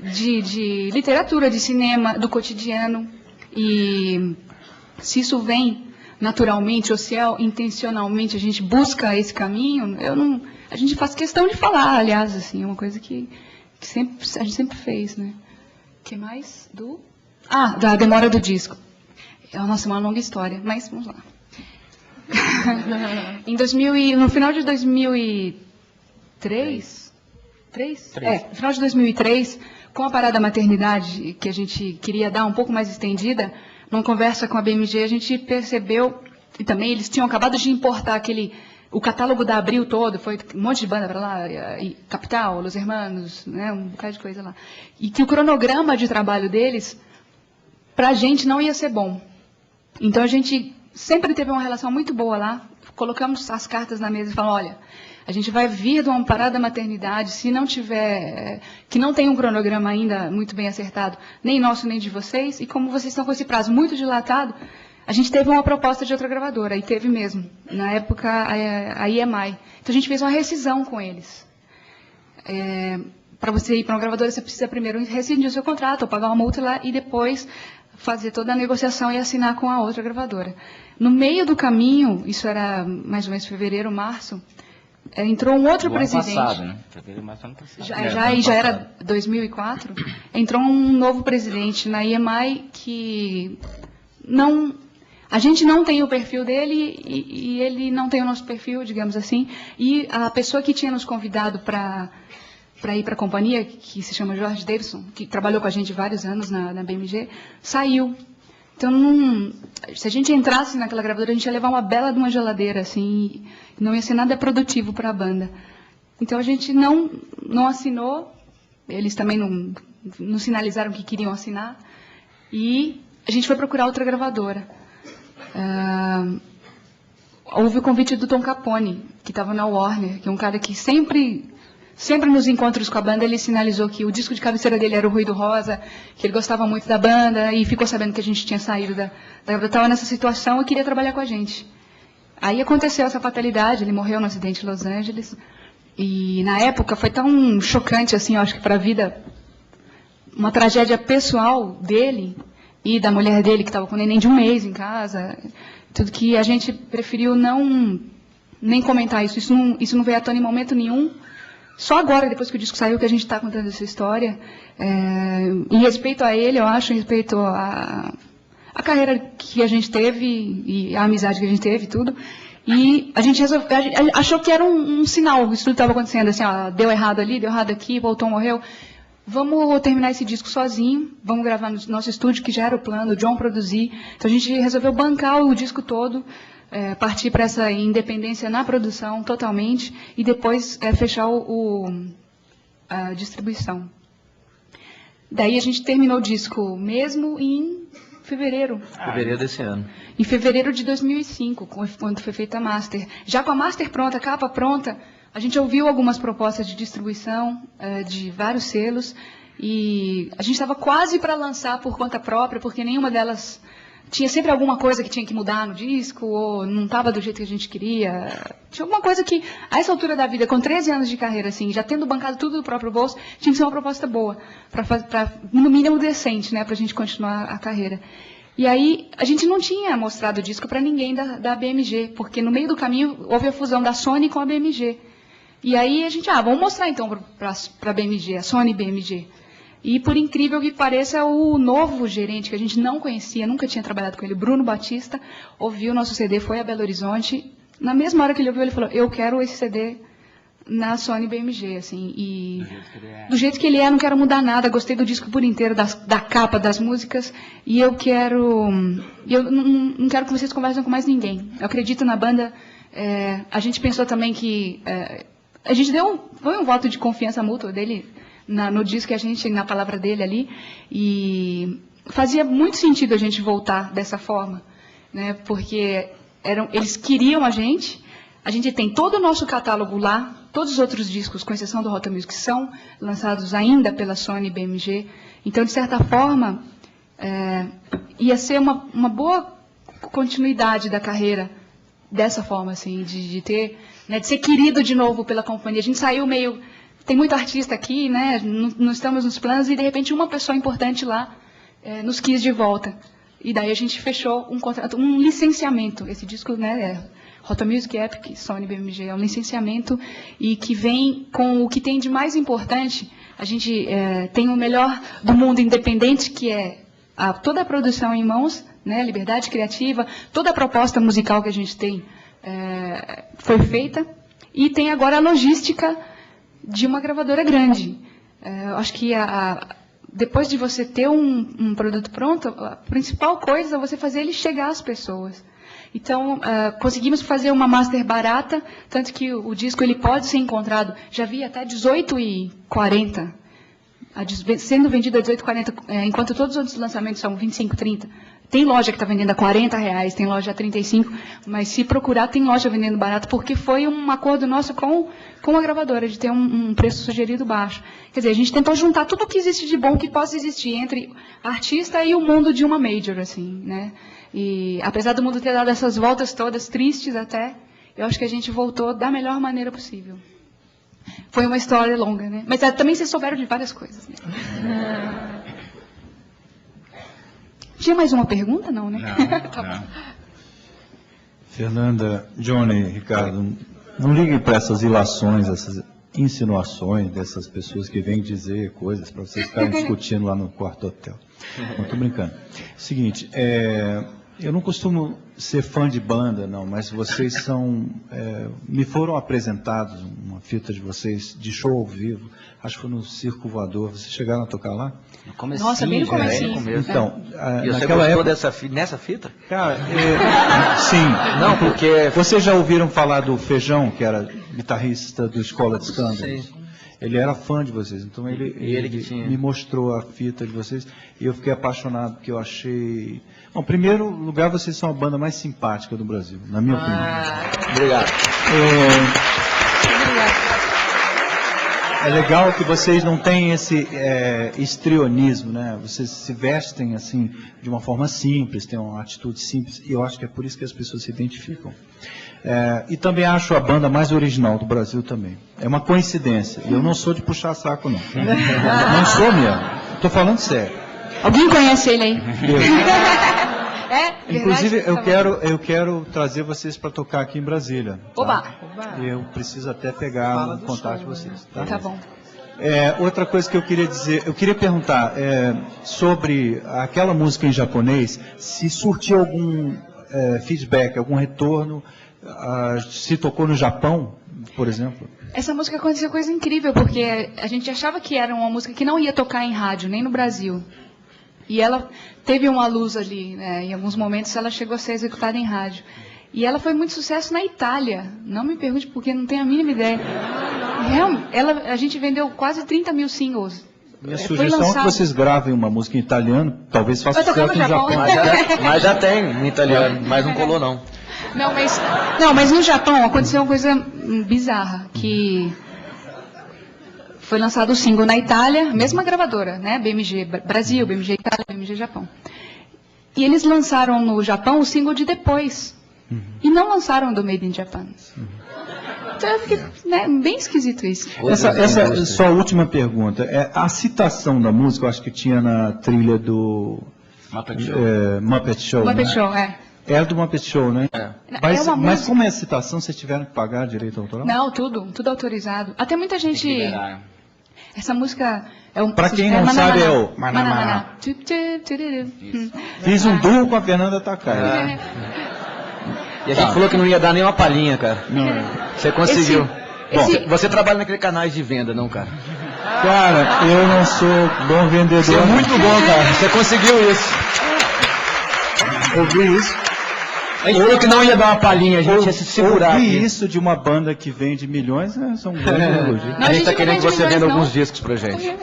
de literatura, de cinema, do cotidiano. E se isso vem naturalmente ou se intencionalmente a gente busca esse caminho, a gente faz questão de falar, aliás, assim, é uma coisa que a gente sempre fez, né? O que mais? Da demora do disco. Nossa, uma longa história, mas vamos lá. No final de 2003, no final de 2003, com a parada da maternidade, que a gente queria dar um pouco mais estendida, numa conversa com a BMG, a gente percebeu, e também eles tinham acabado de importar o catálogo da Abril todo, foi um monte de banda para lá, e Capital, Los Hermanos, né, um bocado de coisa lá. E que o cronograma de trabalho deles, para a gente, não ia ser bom. Então, a gente sempre teve uma relação muito boa lá, colocamos as cartas na mesa e falamos, olha, a gente vai vir de uma parada da maternidade, se não tiver, que não tem um cronograma ainda muito bem acertado, nem nosso, nem de vocês, e como vocês estão com esse prazo muito dilatado, a gente teve uma proposta de outra gravadora, e teve mesmo, na época, a EMI. Então, a gente fez uma rescisão com eles. Para você ir para uma gravadora, você precisa primeiro rescindir o seu contrato, ou pagar uma multa lá, e depois fazer toda a negociação e assinar com a outra gravadora. No meio do caminho, isso era mais ou menos fevereiro, março, entrou um outro presidente. Ano passado, né? Fevereiro, março, ano passado. Já era 2004. Entrou um novo presidente na EMI que não... A gente não tem o perfil dele e ele não tem o nosso perfil, digamos assim. E a pessoa que tinha nos convidado para ir para a companhia, que se chama Jorge Davidson, que trabalhou com a gente vários anos na BMG, saiu. Então, se a gente entrasse naquela gravadora, a gente ia levar uma bela de uma geladeira, assim, e não ia ser nada produtivo para a banda. Então, a gente não assinou, eles também não sinalizaram que queriam assinar, e a gente foi procurar outra gravadora. Houve o convite do Tom Capone, que estava na Warner, que é um cara que sempre nos encontros com a banda, ele sinalizou que o disco de cabeceira dele era o Ruído Rosa, que ele gostava muito da banda, e ficou sabendo que a gente tinha saído estava nessa situação e queria trabalhar com a gente. Aí aconteceu essa fatalidade, ele morreu no acidente em Los Angeles, e na época foi tão chocante, assim, eu acho que para a vida, uma tragédia pessoal dele e da mulher dele, que estava com o neném de 1 mês em casa, tudo que a gente preferiu nem comentar isso. Isso não veio à tona em momento nenhum. Só agora, depois que o disco saiu, que a gente está contando essa história. Em respeito a ele, eu acho, em respeito a carreira que a gente teve e a amizade que a gente teve e tudo. E a gente achou que era um sinal, isso tudo estava acontecendo, assim, ó, deu errado ali, deu errado aqui, voltou, morreu. Vamos terminar esse disco sozinho, vamos gravar no nosso estúdio, que já era o plano, o John produzir. Então a gente resolveu bancar o disco todo, partir para essa independência na produção totalmente e depois fechar a distribuição. Daí a gente terminou o disco mesmo em fevereiro. Fevereiro desse ano. Em fevereiro de 2005, quando foi feita a master. Já com a master pronta, a capa pronta, a gente ouviu algumas propostas de distribuição de vários selos e a gente estava quase para lançar por conta própria, porque nenhuma delas tinha sempre alguma coisa que tinha que mudar no disco, ou não estava do jeito que a gente queria. Tinha alguma coisa que, a essa altura da vida, com 13 anos de carreira, assim, já tendo bancado tudo do próprio bolso, tinha que ser uma proposta boa, no mínimo decente, né, para a gente continuar a carreira. E aí, a gente não tinha mostrado o disco para ninguém da BMG, porque no meio do caminho houve a fusão da Sony com a BMG. E aí a gente, vamos mostrar então para a BMG, a Sony BMG. E, por incrível que pareça, o novo gerente, que a gente não conhecia, nunca tinha trabalhado com ele, Bruno Batista, ouviu o nosso CD, foi a Belo Horizonte. Na mesma hora que ele ouviu, ele falou, eu quero esse CD na Sony BMG, assim. E do jeito que ele é, não quero mudar nada, gostei do disco por inteiro, da capa, das músicas, e eu não quero que vocês conversem com mais ninguém. Eu acredito na banda. A gente pensou também que... a gente foi um voto de confiança mútua dele, no disco, na palavra dele ali, e fazia muito sentido a gente voltar dessa forma, né, porque eles queriam a gente tem todo o nosso catálogo lá, todos os outros discos, com exceção do Rota Music, são lançados ainda pela Sony BMG, então, de certa forma, ia ser uma boa continuidade da carreira dessa forma, assim, de ter, né, de ser querido de novo pela companhia. A gente saiu meio... Tem muito artista aqui, né? Não estamos nos planos e, de repente, uma pessoa importante lá nos quis de volta. E daí a gente fechou um contrato, um licenciamento. Esse disco, né, Rota Music, Epic, Sony, BMG, é um licenciamento e que vem com o que tem de mais importante. A gente tem o melhor do mundo independente, que é toda a produção em mãos, né, liberdade criativa, toda a proposta musical que a gente tem foi feita, e tem agora a logística de uma gravadora grande. Acho que depois de você ter um produto pronto, a principal coisa é você fazer ele chegar às pessoas. Então, conseguimos fazer uma master barata, tanto que o disco ele pode ser encontrado, já vi até 18,40, sendo vendido a 18,40, enquanto todos os outros lançamentos são 25,30. Tem loja que está vendendo a R$40, tem loja a 35, mas se procurar, tem loja vendendo barato, porque foi um acordo nosso com a gravadora, de ter um preço sugerido baixo. Quer dizer, a gente tentou juntar tudo o que existe de bom que possa existir entre artista e o mundo de uma major, assim, né? E apesar do mundo ter dado essas voltas todas, tristes até, eu acho que a gente voltou da melhor maneira possível. Foi uma história longa, né? Mas também vocês souberam de várias coisas, né? Tinha mais uma pergunta? Não, né? Tá bom. Fernanda, Johnny, Ricardo, não liguem para essas ilações, essas insinuações dessas pessoas que vêm dizer coisas para vocês ficarem discutindo lá no quarto hotel. Não, estou brincando. Seguinte, eu não costumo ser fã de banda, não, mas vocês são... me foram apresentados uma fita de vocês de show ao vivo, acho que foi no Circo Voador. Vocês chegaram a tocar lá? No comecinho, nossa, bem no comecinho. Então, e você gostou nessa fita? Cara, sim. Não, porque... Vocês já ouviram falar do Feijão, que era guitarrista do Escola de Escândalos? Sim. Ele era fã de vocês, então ele me mostrou a fita de vocês e eu fiquei apaixonado, porque eu achei... Bom, em primeiro lugar, vocês são a banda mais simpática do Brasil, na minha opinião. Obrigado. É legal que vocês não têm esse histrionismo, né? Vocês se vestem assim de uma forma simples, têm uma atitude simples, e eu acho que é por isso que as pessoas se identificam. E também acho a banda mais original do Brasil também. É uma coincidência. E eu não sou de puxar saco, não. Não sou mesmo. Estou falando sério. Alguém conhece ele aí? Inclusive, eu quero trazer vocês para tocar aqui em Brasília. Tá? Oba! Eu preciso até pegar o contato de vocês. Tá bom. Outra coisa que eu queria dizer, eu queria perguntar sobre aquela música em japonês, se surtiu algum feedback, algum retorno, se tocou no Japão, por exemplo? Essa música aconteceu coisa incrível, porque a gente achava que era uma música que não ia tocar em rádio, nem no Brasil. E ela teve uma luz ali, né? Em alguns momentos ela chegou a ser executada em rádio. E ela foi muito sucesso na Itália. Não me pergunte porque não tenho a mínima ideia. A gente vendeu quase 30 mil singles. Minha sugestão é que vocês gravem uma música em italiano, talvez faça sucesso no Japão. Mas já tem em italiano, mas não colou não. Não, mas no Japão aconteceu uma coisa bizarra, que foi lançado o single na Itália, mesma gravadora, né? BMG Brasil, BMG Itália, BMG Japão. E eles lançaram no Japão o single de depois. E não lançaram do Made in Japan. Então eu fiquei bem esquisito isso. Essa só última pergunta. A citação da música, eu acho que tinha na trilha do Muppet Show. Muppet Show, É do Muppet Show, né? Mas como é a citação, vocês tiveram que pagar direito autoral? Não, tudo autorizado. Até muita gente... Essa música é um... Pra quem não sabe, é o Maná. Fiz um duo com a Fernanda Takai. E a gente falou que não ia dar nem uma palhinha, cara. Não. Você conseguiu. Bom, você trabalha naquele canais de venda, não, cara? Cara, eu não sou bom vendedor. Você é muito bom, cara. Você conseguiu isso. Ouvi isso. A gente falou que não ia dar uma palhinha, a gente ia se segurar. Ouvir isso de uma banda que vende milhões, são grandes elogios. A gente está querendo que você venda alguns discos pra gente.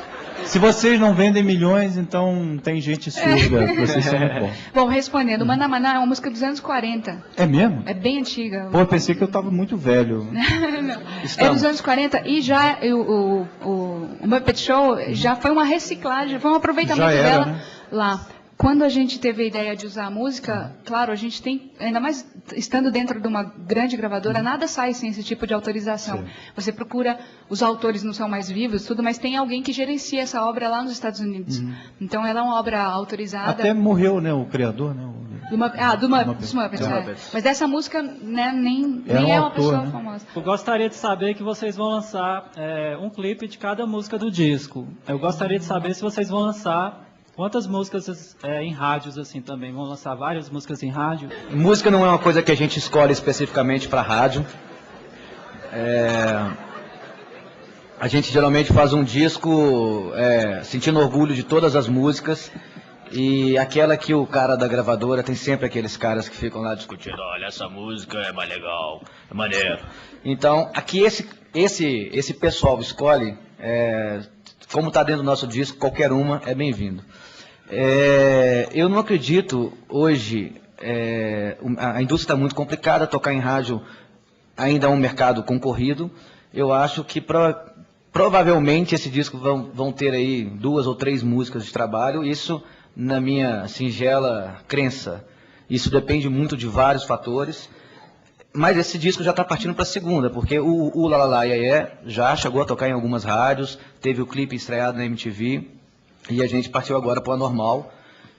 Se vocês não vendem milhões, então tem gente surda. Vocês são muito bons. Bom, respondendo, Maná Maná é uma música dos anos 40. É mesmo? É bem antiga. Pô, eu pensei que eu estava muito velho. Não. É dos anos 40 e já o Muppet Show já foi uma reciclagem, foi um aproveitamento dela, né? Lá. quando a gente teve a ideia de usar a música, claro, a gente tem, ainda mais estando dentro de uma grande gravadora, nada sai sem esse tipo de autorização. Sim. Você procura, os autores não são mais vivos, tudo, mas tem alguém que gerencia essa obra lá nos Estados Unidos. Então ela é uma obra autorizada. Até morreu, né, o criador, né? Dos Muppets. Mas dessa música, né, nem é uma pessoa famosa. Eu gostaria de saber que vocês vão lançar um clipe de cada música do disco. Eu gostaria de saber se vocês vão lançar quantas músicas em rádios assim também. Vão lançar várias músicas em rádio? Música não é uma coisa que a gente escolhe especificamente para rádio. A gente geralmente faz um disco sentindo orgulho de todas as músicas. E aquela que o cara da gravadora, tem sempre aqueles caras que ficam lá discutindo, olha, essa música é mais legal, é maneiro. Então, aqui esse pessoal escolhe, como está dentro do nosso disco, qualquer uma é bem-vindo. Eu não acredito, hoje, a indústria está muito complicada, tocar em rádio ainda é um mercado concorrido. Eu acho que provavelmente esse disco vão ter aí 2 ou 3 músicas de trabalho, isso na minha singela crença. Isso depende muito de vários fatores, mas esse disco já está partindo para a segunda, porque o Lalala Iê já chegou a tocar em algumas rádios, teve o clipe estreado na MTV, e a gente partiu agora para o Anormal,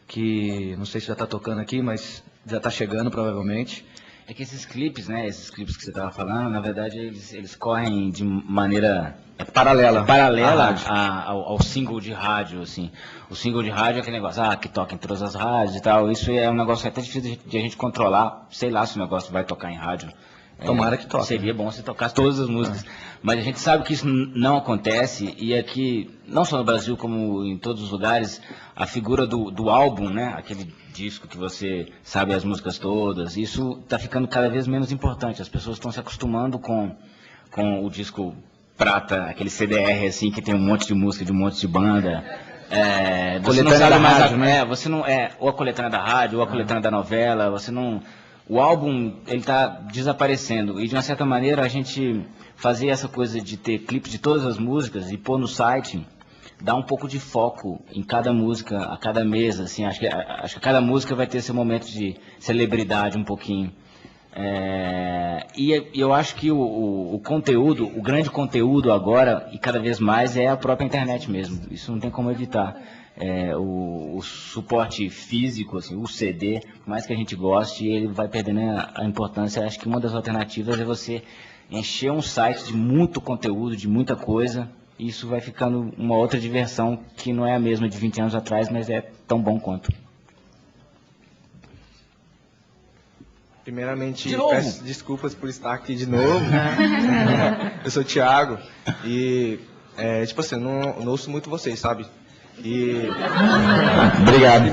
que não sei se já está tocando aqui, mas já está chegando provavelmente. É que esses clipes, né, esses clipes que você estava falando, na verdade eles correm de maneira paralela ao single de rádio, assim. O single de rádio é aquele negócio, que toca em todas as rádios e tal. Isso é um negócio que é até difícil de a gente controlar. Sei lá se o negócio vai tocar em rádio. Tomara que toque. Seria bom se tocasse todas as músicas. Mas a gente sabe que isso não acontece, e aqui, não só no Brasil, como em todos os lugares, a figura do álbum, né, aquele disco que você sabe as músicas todas, isso está ficando cada vez menos importante. As pessoas estão se acostumando com o disco prata, aquele CDR, assim, que tem um monte de música de um monte de banda. Você não sabe mais rádio, né? Você não ou a coletânea da rádio, ou a coletânea da novela, você não... O álbum, ele está desaparecendo, e de uma certa maneira a gente fazer essa coisa de ter clipe de todas as músicas e pôr no site, dá um pouco de foco em cada música, a cada mês, assim, acho que cada música vai ter seu momento de celebridade um pouquinho. E eu acho que o conteúdo, o grande conteúdo agora, e cada vez mais, é a própria internet mesmo, isso não tem como evitar. O suporte físico, assim, o CD, por mais que a gente goste, ele vai perdendo a importância. Acho que uma das alternativas é você encher um site de muito conteúdo, de muita coisa, e isso vai ficando uma outra diversão que não é a mesma de 20 anos atrás, mas é tão bom quanto. Primeiramente, peço desculpas por estar aqui de novo. Eu sou o Thiago e, tipo assim, não ouço muito vocês, sabe? E... Obrigado.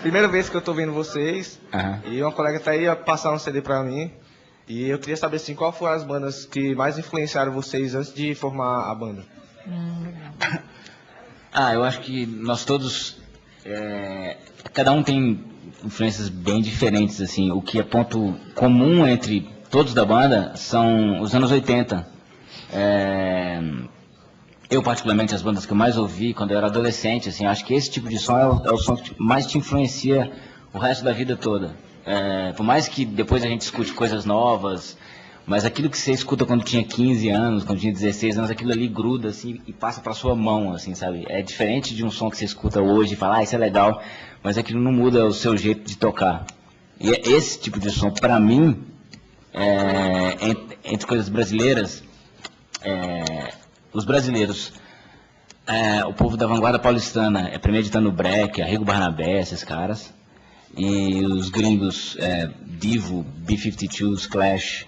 Primeira vez que eu tô vendo vocês, e uma colega tá aí a passar um CD pra mim, e eu queria saber assim, qual foram as bandas que mais influenciaram vocês antes de formar a banda? Eu acho que nós todos, cada um tem influências bem diferentes, assim. O que é ponto comum entre todos da banda são os anos 80. Eu, particularmente, as bandas que eu mais ouvi quando eu era adolescente, assim, acho que esse tipo de som é o som que mais te influencia o resto da vida toda. Por mais que depois a gente escute coisas novas, mas aquilo que você escuta quando tinha 15 anos, quando tinha 16 anos, aquilo ali gruda, assim, e passa para sua mão, assim, sabe? É diferente de um som que você escuta hoje e fala, isso é legal, mas aquilo não muda o seu jeito de tocar. E esse tipo de som, para mim, entre coisas brasileiras, os brasileiros, o povo da vanguarda paulistana, premeditando Breck, Arrigo Barnabé, esses caras, e os gringos, Divo, B-52s, Clash,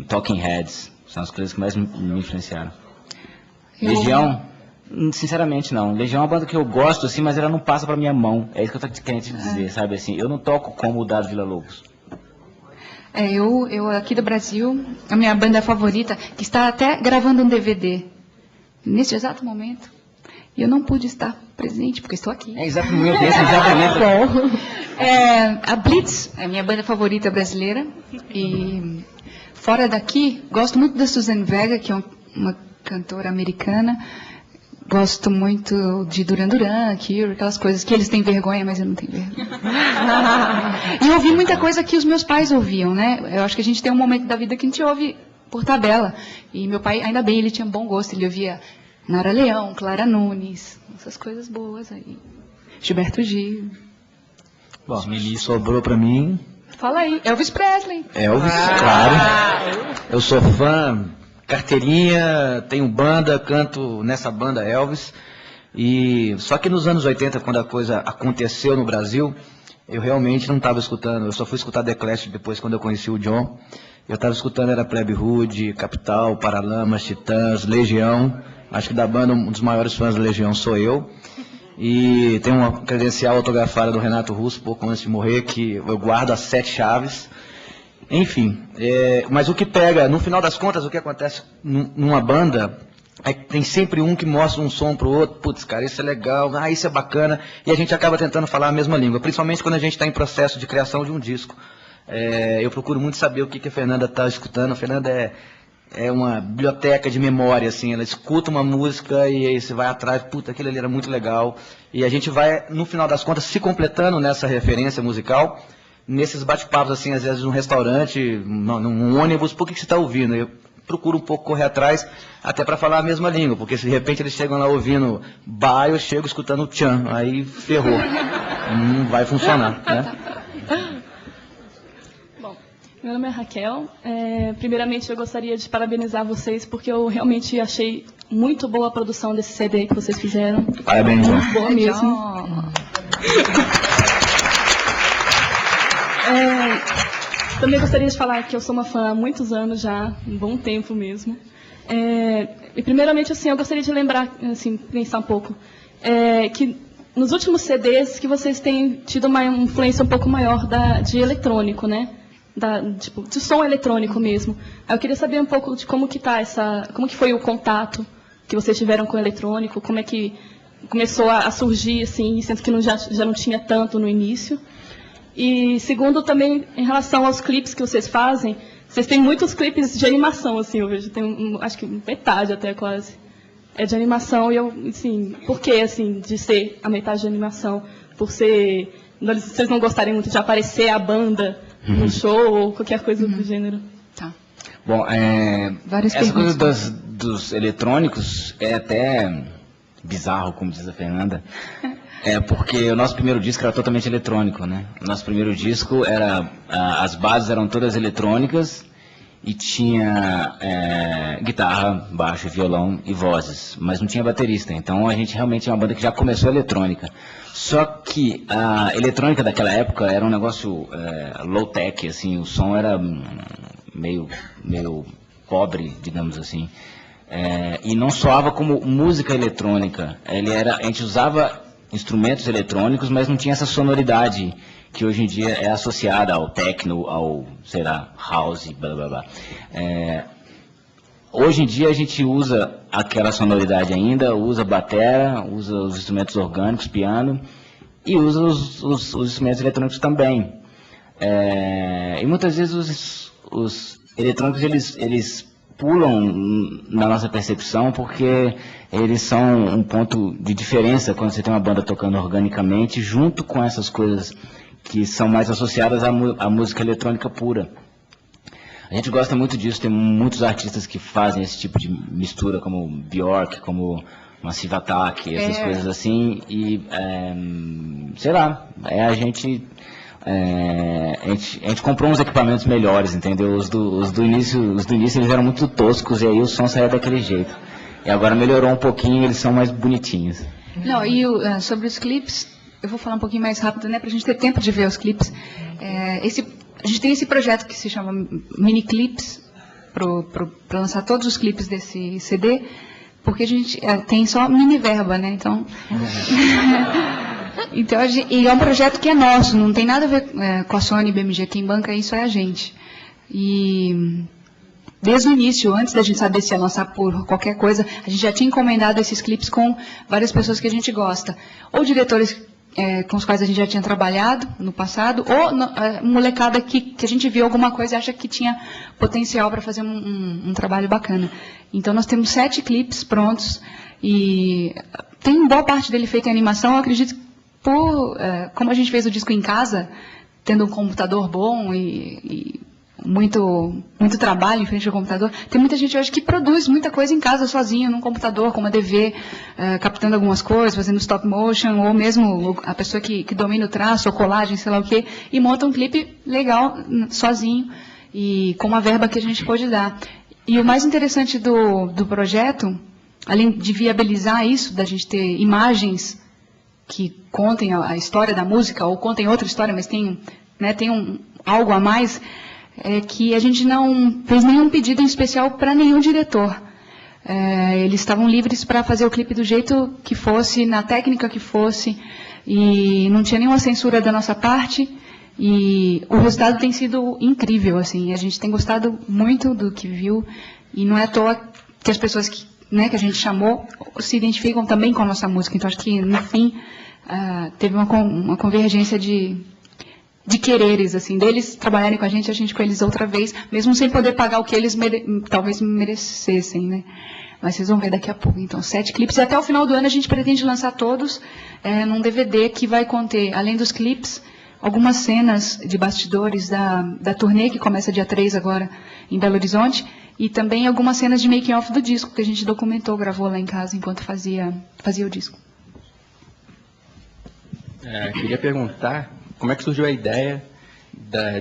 Talking Heads, são as coisas que mais me influenciaram. Legião, sinceramente não. Legião é uma banda que eu gosto, assim, mas ela não passa pra minha mão. É isso que eu tô querendo te dizer, sabe, assim, eu não toco como o Dado Villa-Lobos. Eu aqui do Brasil, a minha banda favorita, que está até gravando um DVD, neste exato momento, e eu não pude estar presente, porque estou aqui. Exatamente. A Blitz é a minha banda favorita brasileira, e fora daqui, gosto muito da Suzanne Vega, que é uma cantora americana, gosto muito de Duran Duran, Cure, aquelas coisas que eles têm vergonha, mas eu não tenho vergonha. E eu ouvi muita coisa que os meus pais ouviam, né? Eu acho que a gente tem um momento da vida que a gente ouve por tabela. E meu pai, ainda bem, ele tinha bom gosto, ele ouvia Nara Leão, Clara Nunes, essas coisas boas aí. Gilberto Gil. Bom, sobrou pra mim... Fala aí, Elvis Presley. Elvis, claro. Eu sou fã, carteirinha, tenho banda, canto nessa banda Elvis. E só que nos anos 80, quando a coisa aconteceu no Brasil, eu realmente não estava escutando. Eu só fui escutar The Clash depois, quando eu conheci o John. Eu estava escutando, era Plebe Rude, Capital, Paralamas, Titãs, Legião. Acho que da banda, um dos maiores fãs da Legião sou eu. E tem uma credencial autografada do Renato Russo, pouco antes de morrer, que eu guardo as 7 chaves. Enfim, mas o que pega, no final das contas, o que acontece numa banda, é que tem sempre um que mostra um som pro outro, putz, cara, isso é legal, isso é bacana, e a gente acaba tentando falar a mesma língua, principalmente quando a gente está em processo de criação de um disco. Eu procuro muito saber o que a Fernanda está escutando. A Fernanda é uma biblioteca de memória, assim, ela escuta uma música e aí você vai atrás, puta, aquilo ali era muito legal. E a gente vai, no final das contas, se completando nessa referência musical, nesses bate-papos, assim, às vezes num restaurante, num ônibus, por que você está ouvindo? Eu procuro um pouco correr atrás, até para falar a mesma língua, porque se de repente eles chegam lá ouvindo Ba, eu chego escutando Tchan, aí ferrou, não vai funcionar, né? Meu nome é Raquel. Primeiramente, eu gostaria de parabenizar vocês, porque eu realmente achei muito boa a produção desse CD que vocês fizeram. Parabéns, João. Muito boa mesmo. Também gostaria de falar que eu sou uma fã há muitos anos já, um bom tempo mesmo. E primeiramente, assim, eu gostaria de lembrar, assim, pensar um pouco, que nos últimos CDs que vocês têm tido uma influência um pouco maior de eletrônico, né? Tipo, de som eletrônico mesmo. Eu queria saber um pouco de como que como que foi o contato que vocês tiveram com o eletrônico, como é que começou a surgir, assim, sendo que já não tinha tanto no início. E segundo, também, em relação aos clipes que vocês fazem, vocês têm muitos clipes de animação, assim, eu vejo, tem acho que metade até quase, de animação, e eu, assim, por que, assim, de ser a metade de animação? Por ser, vocês não gostarem muito de aparecer a banda no show ou qualquer coisa do gênero? Tá. Bom, Várias essa perguntas. coisa dos eletrônicos é até bizarro, como diz a Fernanda, porque o nosso primeiro disco era totalmente eletrônico, né? O nosso primeiro disco as bases eram todas eletrônicas e tinha guitarra, baixo, violão e vozes, mas não tinha baterista. Então a gente realmente é uma banda que já começou eletrônica. Só que a eletrônica daquela época era um negócio low-tech, assim, o som era meio pobre, digamos assim. E não soava como música eletrônica. A gente usava instrumentos eletrônicos, mas não tinha essa sonoridade que hoje em dia é associada ao techno, ao, sei lá, house, blá blá blá. Hoje em dia a gente usa aquela sonoridade ainda, usa batera, usa os instrumentos orgânicos, piano, e usa os instrumentos eletrônicos também. E muitas vezes os eletrônicos eles pulam na nossa percepção porque eles são um ponto de diferença quando você tem uma banda tocando organicamente junto com essas coisas que são mais associadas à música eletrônica pura. A gente gosta muito disso, tem muitos artistas que fazem esse tipo de mistura, como Bjork, como Massive Attack, essas coisas assim, e sei lá, a gente comprou uns equipamentos melhores, entendeu? Os do início eles eram muito toscos e aí o som saía daquele jeito. E agora melhorou um pouquinho, eles são mais bonitinhos. Não, e sobre os clipes, eu vou falar um pouquinho mais rápido, né, pra gente ter tempo de ver os clipes. A gente tem esse projeto que se chama Mini Clips, para lançar todos os clipes desse CD, porque a gente tem só mini verba, né, então... Então, e é um projeto que é nosso, não tem nada a ver com a Sony, BMG, quem banca isso é a gente. E desde o início, antes da gente saber se ia lançar por qualquer coisa, a gente já tinha encomendado esses clipes com várias pessoas que a gente gosta. Ou diretores com os quais a gente já tinha trabalhado no passado, ou molecada que a gente viu alguma coisa e acha que tinha potencial para fazer um trabalho bacana. Então nós temos 7 clipes prontos, E tem boa parte dele feita em animação, eu acredito que como a gente fez o disco em casa, tendo um computador bom e muito trabalho em frente ao computador, tem muita gente hoje que produz muita coisa em casa sozinho, num computador, com uma DV, captando algumas coisas, fazendo stop motion, ou mesmo a pessoa que domina o traço, ou colagem, sei lá o quê, e monta um clipe legal, sozinho, e com uma verba que a gente pode dar. E o mais interessante do projeto, além de viabilizar isso, da gente ter imagens que contem a história da música, ou contem outra história, mas tem algo a mais, é que a gente não fez nenhum pedido em especial para nenhum diretor. Eles estavam livres para fazer o clipe do jeito que fosse, na técnica que fosse, e não tinha nenhuma censura da nossa parte, e o resultado tem sido incrível, assim, a gente tem gostado muito do que viu, e não é à toa que as pessoas que a gente chamou se identificam também com a nossa música. Então, acho que, no fim, teve uma convergência de quereres, assim, deles trabalharem com a gente com eles outra vez, mesmo sem poder pagar o que eles talvez merecessem, né? Mas vocês vão ver daqui a pouco. Então, 7 clipes. E até o final do ano a gente pretende lançar todos num DVD que vai conter, além dos clipes, algumas cenas de bastidores da turnê, que começa dia 3 agora em Belo Horizonte, e também algumas cenas de making-off do disco, que a gente documentou, gravou lá em casa enquanto fazia o disco. Queria perguntar como é que surgiu a ideia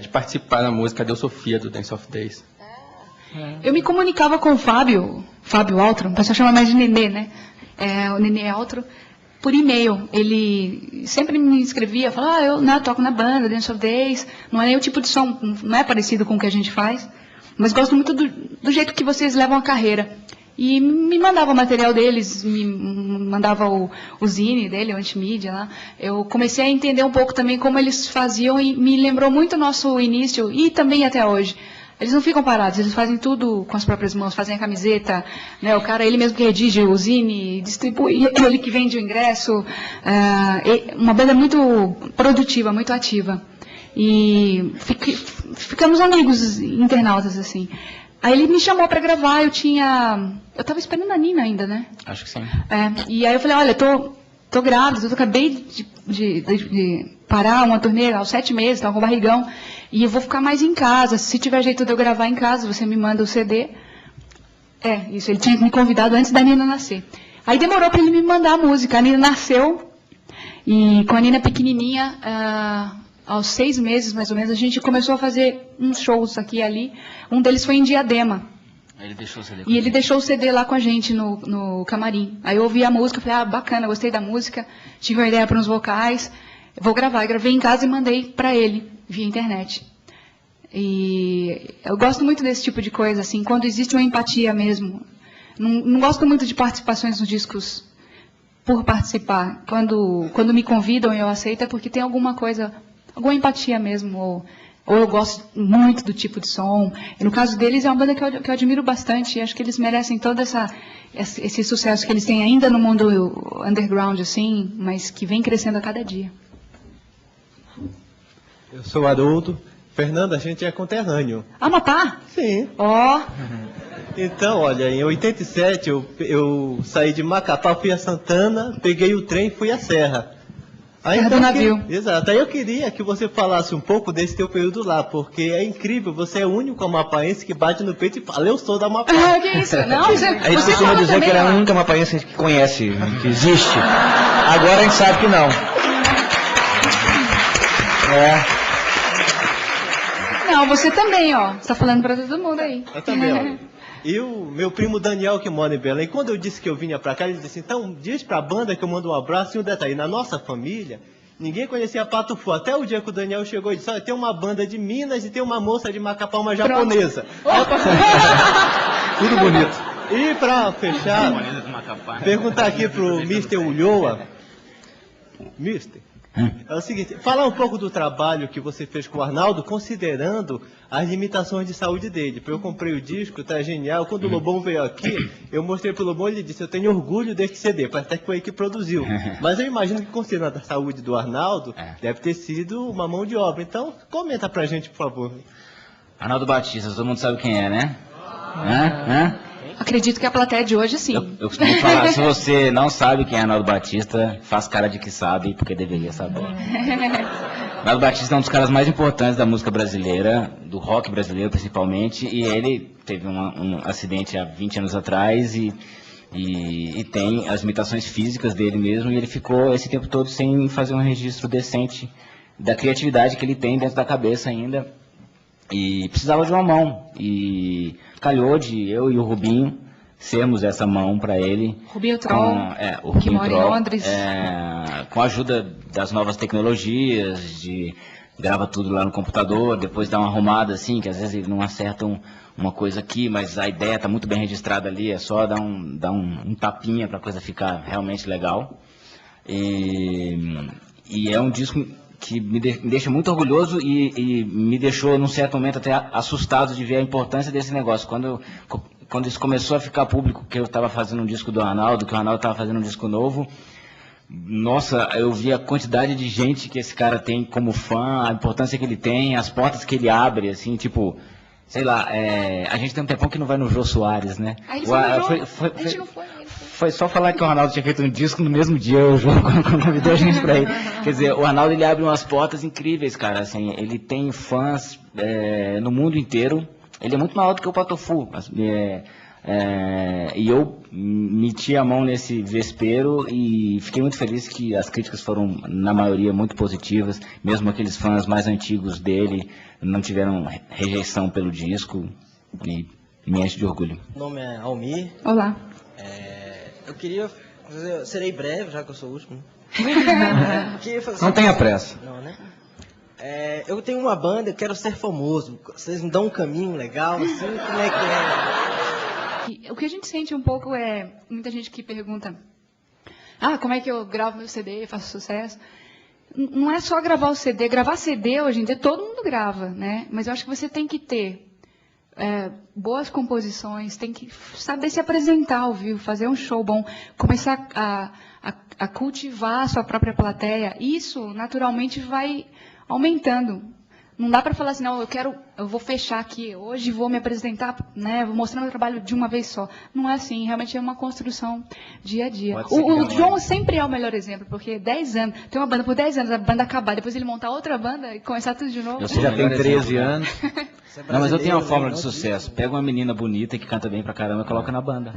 de participar da música Adeus Sofia, do Dance of Days. Eu me comunicava com o Fábio Altro, o pessoal chama mais de Nenê, né? O Nenê Altro, por e-mail. Ele sempre me escrevia, falava, eu toco na banda, Dance of Days, não é nem o tipo de som, não é parecido com o que a gente faz, mas gosto muito do jeito que vocês levam a carreira. E me mandava o material deles, me mandava o zine dele, o Antimídia lá. Eu comecei a entender um pouco também como eles faziam e me lembrou muito o nosso início e também até hoje. Eles não ficam parados, eles fazem tudo com as próprias mãos, fazem a camiseta, né, o cara, ele mesmo que redige o zine, distribui, ele que vende o ingresso. Uma banda muito produtiva, muito ativa. E ficamos amigos, internautas, assim. Aí ele me chamou para gravar, eu estava esperando a Nina ainda, né? Acho que sim. E aí eu falei, olha, tô grávida, eu acabei de parar uma turnê aos 7 meses, estava com barrigão, e eu vou ficar mais em casa. Se tiver jeito de eu gravar em casa, você me manda o CD. Isso, ele tinha me convidado antes da Nina nascer. Aí demorou para ele me mandar a música. A Nina nasceu, e com a Nina pequenininha, aos 6 meses, mais ou menos, a gente começou a fazer uns shows aqui e ali. Um deles foi em Diadema. Ele deixou o CD e ele deixou o CD lá com a gente no camarim. Aí eu ouvi a música, falei, bacana, gostei da música, tive uma ideia para uns vocais, vou gravar. Eu gravei em casa e mandei para ele, via internet. E eu gosto muito desse tipo de coisa, assim, quando existe uma empatia mesmo. Não gosto muito de participações nos discos por participar. Quando me convidam e eu aceito, é porque tem alguma coisa, alguma empatia mesmo, ou eu gosto muito do tipo de som. E no caso deles, é uma banda que eu admiro bastante, e acho que eles merecem todo esse sucesso que eles têm ainda no mundo underground, assim, mas que vem crescendo a cada dia. Eu sou Haroldo. Fernando, a gente é conterrâneo. Amapá? Sim. Então, olha, em 87 eu saí de Macapá, fui a Santana, peguei o trem e fui à Serra. Aí, do navio. Exato. Aí eu queria que você falasse um pouco desse teu período lá, porque é incrível, você é o único amapaense que bate no peito e fala, eu sou da Amapá. Que isso? Não, a gente costuma dizer que era a única amapaense que conhece, que existe. Agora a gente sabe que não. Não, você também, ó. Você tá falando pra todo mundo aí. Eu também, ó. E o meu primo Daniel, que mora em Belém, quando eu disse que eu vinha pra cá, ele disse assim, então diz pra banda que eu mando um abraço e um detalhe. Na nossa família, ninguém conhecia Pato Fu. Até o dia que o Daniel chegou e disse, olha, tem uma banda de Minas e tem uma moça de Macapá, uma japonesa. Tudo bonito. E pra fechar, perguntar aqui pro Mr. Ulloa. Mister, é o seguinte, falar um pouco do trabalho que você fez com o Arnaldo, considerando as limitações de saúde dele. Eu comprei o disco, tá genial. Quando o Lobão veio aqui, eu mostrei pro Lobão e ele disse, eu tenho orgulho deste CD, parece até que foi ele que produziu. Mas eu imagino que considerando a saúde do Arnaldo, deve ter sido uma mão de obra. Então, comenta pra gente, por favor. Arnaldo Batista, todo mundo sabe quem é, né? acredito que a plateia de hoje, sim. Eu costumo falar, se você não sabe quem é Arnaldo Batista, faz cara de que sabe, porque deveria saber. Arnaldo Batista é um dos caras mais importantes da música brasileira, do rock brasileiro principalmente, e ele teve um acidente há 20 anos atrás e tem as limitações físicas dele mesmo, e ele ficou esse tempo todo sem fazer um registro decente da criatividade que ele tem dentro da cabeça ainda, e precisava de uma mão, e calhou de eu e o Rubinho sermos essa mão para ele. Rubinho Troll, que mora em Londres. Com a ajuda das novas tecnologias, grava tudo lá no computador, depois dá uma arrumada assim, que às vezes ele não acerta uma coisa aqui, mas a ideia está muito bem registrada ali, é só dar um tapinha para a coisa ficar realmente legal. E é um disco que me deixa muito orgulhoso e me deixou, num certo momento, até assustado de ver a importância desse negócio. Quando isso começou a ficar público, que eu estava fazendo um disco do Arnaldo, que o Arnaldo estava fazendo um disco novo, nossa, eu vi a quantidade de gente que esse cara tem como fã, a importância que ele tem, as portas que ele abre, assim, tipo, sei lá, a gente tem um tempão que não vai no Jô Soares, né? Aí ele foi, a gente não foi. Foi só falar que o Arnaldo tinha feito um disco no mesmo dia, o Jô convidou a gente pra ir. Quer dizer, o Arnaldo, ele abre umas portas incríveis, cara, assim, ele tem fãs no mundo inteiro, ele é muito maior do que o Pato Fu, e eu meti a mão nesse vespeiro e fiquei muito feliz que as críticas foram, na maioria, muito positivas, mesmo aqueles fãs mais antigos dele não tiveram rejeição pelo disco, e me enche de orgulho. Meu nome é Almir. Olá. Eu queria fazer, serei breve, já que eu sou o último. Não tenha pressa. Não, né? Eu tenho uma banda, eu quero ser famoso. Vocês me dão um caminho legal, assim, como é que é? O que a gente sente um pouco é, muita gente que pergunta, como é que eu gravo meu CD, faço sucesso? Não é só gravar o CD, gravar CD hoje em dia todo mundo grava, né? Mas eu acho que você tem que ter boas composições, tem que saber se apresentar ao vivo, fazer um show bom, começar a cultivar a sua própria plateia. Isso, naturalmente, vai aumentando. Não dá para falar assim, não, eu vou fechar aqui hoje, vou me apresentar, né, vou mostrar meu trabalho de uma vez só. Não é assim, realmente é uma construção dia a dia. O João sempre é o melhor exemplo, porque 10 anos, tem uma banda por 10 anos, a banda acabar, depois ele montar outra banda e começar tudo de novo. Você já tem 13 anos. Não, mas eu tenho uma fórmula de sucesso. Pega uma menina bonita que canta bem pra caramba e coloca na banda.